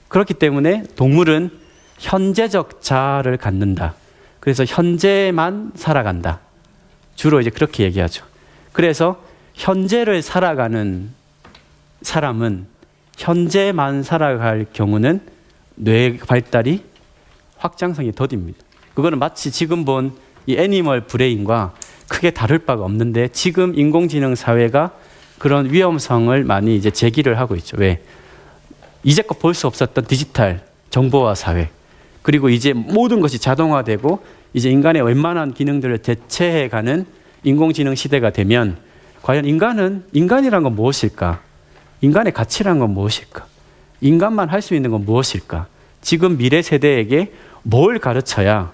그렇기 때문에 동물은 현재적 자아를 갖는다. 그래서 현재만 살아간다. 주로 이제 그렇게 얘기하죠. 그래서 현재를 살아가는 사람은 현재만 살아갈 경우는 뇌 발달이 확장성이 더딥니다. 그거는 마치 지금 본 이 애니멀 브레인과 크게 다를 바가 없는데 지금 인공지능 사회가 그런 위험성을 많이 이제 제기를 하고 있죠. 왜? 이제껏 볼 수 없었던 디지털 정보화 사회, 그리고 이제 모든 것이 자동화되고 이제 인간의 웬만한 기능들을 대체해가는 인공지능 시대가 되면 과연 인간이란 건 무엇일까? 인간의 가치란 건 무엇일까? 인간만 할 수 있는 건 무엇일까? 지금 미래 세대에게 뭘 가르쳐야,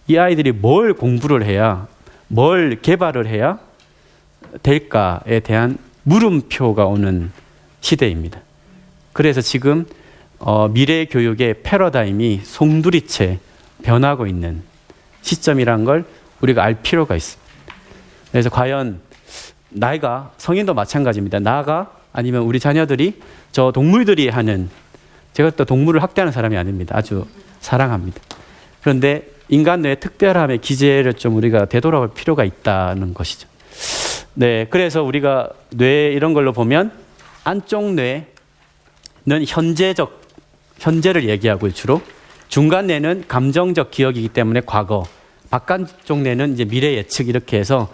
이 아이들이 뭘 공부를 해야, 뭘 개발을 해야 될까에 대한 물음표가 오는 시대입니다. 그래서 지금 미래 교육의 패러다임이 송두리째 변하고 있는 시점이란 걸 우리가 알 필요가 있습니다. 그래서 과연 나이가, 성인도 마찬가지입니다. 나가 아니면 우리 자녀들이 저 동물들이 하는, 제가 또 동물을 학대하는 사람이 아닙니다. 아주 사랑합니다. 그런데 인간 뇌의 특별함의 기제를 좀 우리가 되돌아볼 필요가 있다는 것이죠. 네, 그래서 우리가 뇌 이런 걸로 보면 안쪽 뇌는 현재를 얘기하고요, 주로. 중간 뇌는 감정적 기억이기 때문에 과거, 바깥쪽 뇌는 이제 미래 예측, 이렇게 해서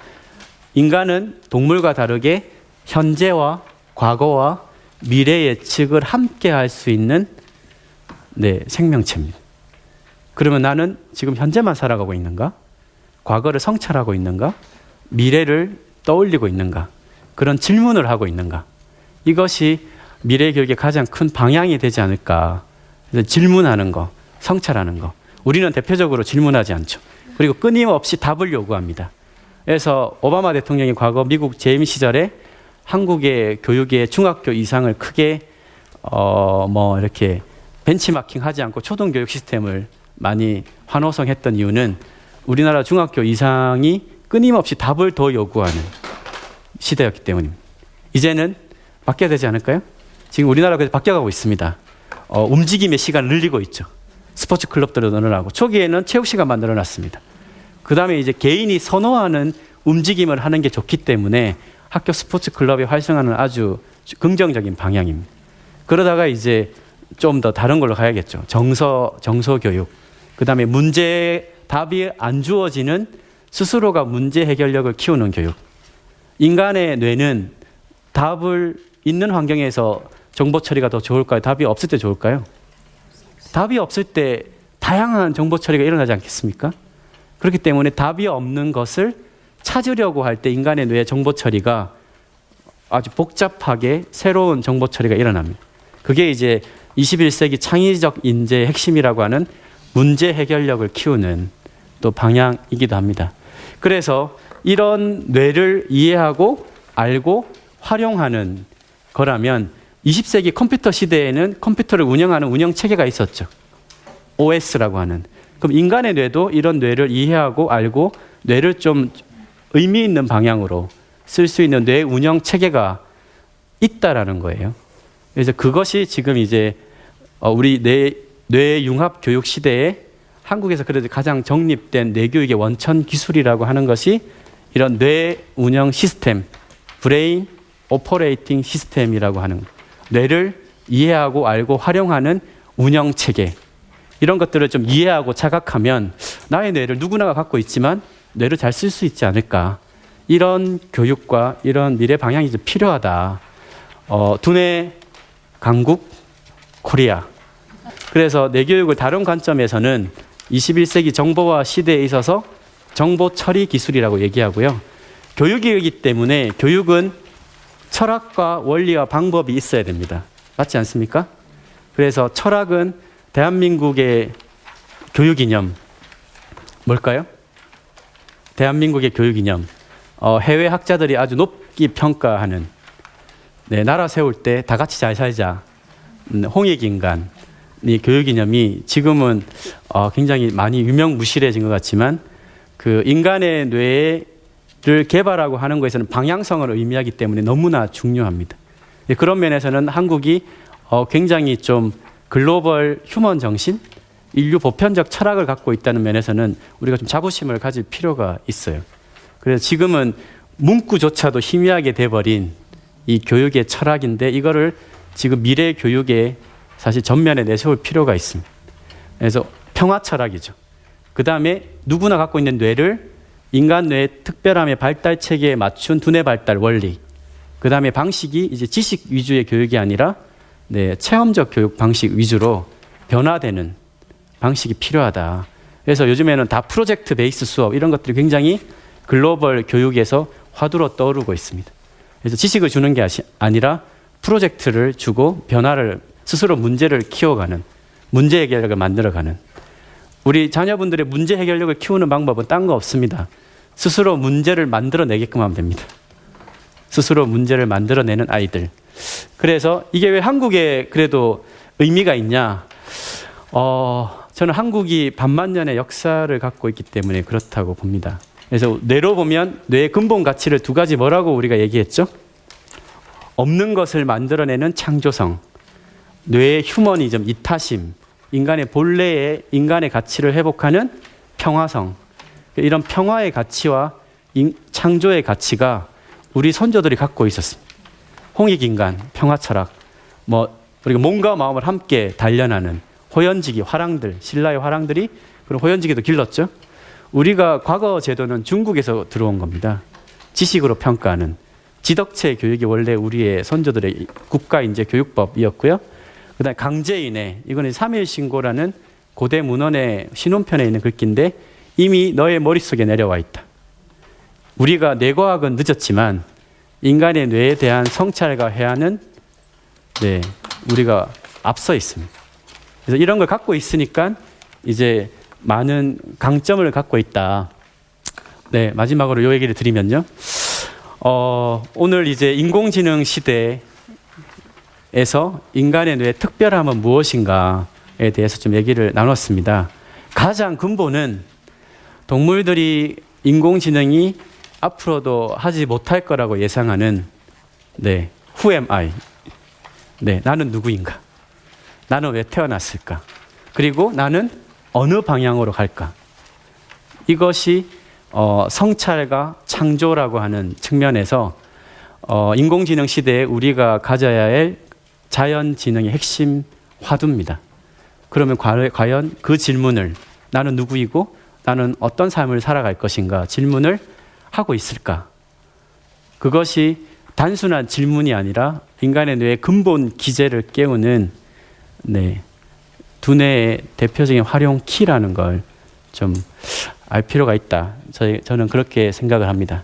인간은 동물과 다르게 현재와 과거와 미래 예측을 함께 할 수 있는 생명체입니다. 그러면 나는 지금 현재만 살아가고 있는가? 과거를 성찰하고 있는가? 미래를 떠올리고 있는가? 그런 질문을 하고 있는가? 이것이 미래 교육의 가장 큰 방향이 되지 않을까. 그래서 질문하는 거, 성찰하는 거. 우리는 대표적으로 질문하지 않죠. 그리고 끊임없이 답을 요구합니다. 그래서 오바마 대통령이 과거 미국 재임 시절에 한국의 교육의 중학교 이상을 크게 이렇게 벤치마킹 하지 않고 초등교육 시스템을 많이 환호성했던 이유는 우리나라 중학교 이상이 끊임없이 답을 더 요구하는 시대였기 때문입니다. 이제는 바뀌어야 되지 않을까요? 지금 우리나라가 그래서 바뀌어가고 있습니다. 움직임의 시간을 늘리고 있죠. 스포츠 클럽들도 늘어나고, 초기에는 체육 시간만 늘어났습니다. 그 다음에 이제 개인이 선호하는 움직임을 하는 게 좋기 때문에 학교 스포츠 클럽이 활성화는 아주 긍정적인 방향입니다. 그러다가 이제 좀 더 다른 걸로 가야겠죠. 정서 교육. 그 다음에 답이 안 주어지는 스스로가 문제 해결력을 키우는 교육. 인간의 뇌는 답을 있는 환경에서 정보 처리가 더 좋을까요? 답이 없을 때 좋을까요? 답이 없을 때 다양한 정보 처리가 일어나지 않겠습니까? 그렇기 때문에 답이 없는 것을 찾으려고 할 때 인간의 뇌의 정보 처리가 아주 복잡하게 새로운 정보 처리가 일어납니다. 그게 이제 21세기 창의적 인재의 핵심이라고 하는 문제 해결력을 키우는 또 방향이기도 합니다. 그래서 이런 뇌를 이해하고 알고 활용하는 거라면 20세기 컴퓨터 시대에는 컴퓨터를 운영하는 운영 체계가 있었죠. OS라고 하는. 그럼 인간의 뇌도 이런 뇌를 이해하고 알고 뇌를 좀 의미 있는 방향으로 쓸 수 있는 뇌 운영 체계가 있다라는 거예요. 그래서 그것이 지금 이제 우리 뇌융합 교육 시대에 한국에서 그래도 가장 정립된 뇌교육의 원천 기술이라고 하는 것이 이런 뇌 운영 시스템, 브레인 오퍼레이팅 시스템이라고 하는 뇌를 이해하고 알고 활용하는 운영 체계, 이런 것들을 좀 이해하고 자각하면 나의 뇌를 누구나가 갖고 있지만 뇌를 잘 쓸 수 있지 않을까. 이런 교육과 이런 미래 방향이 좀 필요하다. 두뇌 강국 코리아. 그래서 뇌교육을 다른 관점에서는 21세기 정보화 시대에 있어서 정보 처리 기술이라고 얘기하고요. 교육이기 때문에 교육은 철학과 원리와 방법이 있어야 됩니다. 맞지 않습니까? 그래서 철학은 대한민국의 교육 이념 뭘까요? 대한민국의 교육 이념. 해외 학자들이 아주 높이 평가하는, 네, 나라 세울 때 다 같이 잘 살자. 홍익인간. 이 교육 이념이 지금은 굉장히 많이 유명무실해진 것 같지만 그 인간의 뇌를 개발하고 하는 것에서는 방향성을 의미하기 때문에 너무나 중요합니다. 그런 면에서는 한국이 굉장히 좀 글로벌 휴먼 정신, 인류 보편적 철학을 갖고 있다는 면에서는 우리가 좀 자부심을 가질 필요가 있어요. 그래서 지금은 문구조차도 희미하게 돼버린 이 교육의 철학인데 이거를 지금 미래 교육에 사실 전면에 내세울 필요가 있습니다. 그래서 평화 철학이죠. 그 다음에 누구나 갖고 있는 뇌를 인간 뇌의 특별함의 발달 체계에 맞춘 두뇌 발달 원리. 그 다음에 방식이 이제 지식 위주의 교육이 아니라 체험적 교육 방식 위주로 변화되는 방식이 필요하다. 그래서 요즘에는 다 프로젝트 베이스 수업 이런 것들이 굉장히 글로벌 교육에서 화두로 떠오르고 있습니다. 그래서 지식을 주는 게 아니라 프로젝트를 주고 변화를 스스로 문제를 키워가는, 문제 해결력을 만들어가는. 우리 자녀분들의 문제 해결력을 키우는 방법은 딴 거 없습니다. 스스로 문제를 만들어내게끔 하면 됩니다. 스스로 문제를 만들어내는 아이들. 그래서 이게 왜 한국에 그래도 의미가 있냐? 저는 한국이 반만년의 역사를 갖고 있기 때문에 그렇다고 봅니다. 그래서 뇌로 보면 뇌의 근본 가치를 두 가지 뭐라고 우리가 얘기했죠? 없는 것을 만들어내는 창조성, 뇌의 휴머니즘, 이타심, 인간의 본래의 인간의 가치를 회복하는 평화성. 이런 평화의 가치와 창조의 가치가 우리 선조들이 갖고 있었습니다. 홍익인간, 평화철학, 우리가 몸과 마음을 함께 단련하는 호연지기, 화랑들, 신라의 화랑들이 그런 호연지기도 길렀죠. 우리가 과거 제도는 중국에서 들어온 겁니다. 지식으로 평가하는 지덕체 교육이 원래 우리의 선조들의 국가인재 교육법이었고요. 그 다음에 강제인해, 이거는 3일 신고라는 고대 문헌의 신혼편에 있는 글귀인데 이미 너의 머릿속에 내려와 있다. 우리가 뇌과학은 늦었지만 인간의 뇌에 대한 성찰과 회화는 우리가 앞서 있습니다. 그래서 이런 걸 갖고 있으니까 이제 많은 강점을 갖고 있다. 네, 마지막으로 이 얘기를 드리면요. 오늘 이제 인공지능 시대에서 인간의 뇌의 특별함은 무엇인가에 대해서 좀 얘기를 나눴습니다. 가장 근본은 동물들이 인공지능이 앞으로도 하지 못할 거라고 예상하는 Who am I? 나는 누구인가? 나는 왜 태어났을까? 그리고 나는 어느 방향으로 갈까? 이것이 성찰과 창조라고 하는 측면에서 인공지능 시대에 우리가 가져야 할 자연지능의 핵심 화두입니다. 그러면 과연 그 질문을 나는 누구이고 나는 어떤 삶을 살아갈 것인가 질문을 하고 있을까? 그것이 단순한 질문이 아니라 인간의 뇌의 근본 기제를 깨우는 두뇌의 대표적인 활용 키라는 걸 좀 알 필요가 있다. 저는 그렇게 생각을 합니다.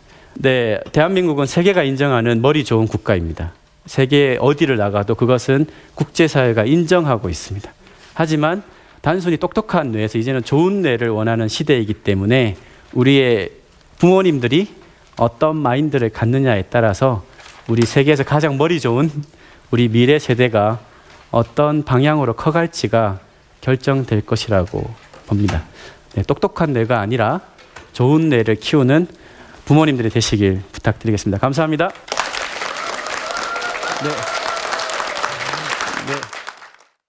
대한민국은 세계가 인정하는 머리 좋은 국가입니다. 세계 어디를 나가도 그것은 국제사회가 인정하고 있습니다. 하지만 단순히 똑똑한 뇌에서 이제는 좋은 뇌를 원하는 시대이기 때문에 우리의 부모님들이 어떤 마인드를 갖느냐에 따라서 우리 세계에서 가장 머리 좋은 우리 미래 세대가 어떤 방향으로 커갈지가 결정될 것이라고 봅니다. 똑똑한 뇌가 아니라 좋은 뇌를 키우는 부모님들이 되시길 부탁드리겠습니다. 감사합니다. 네.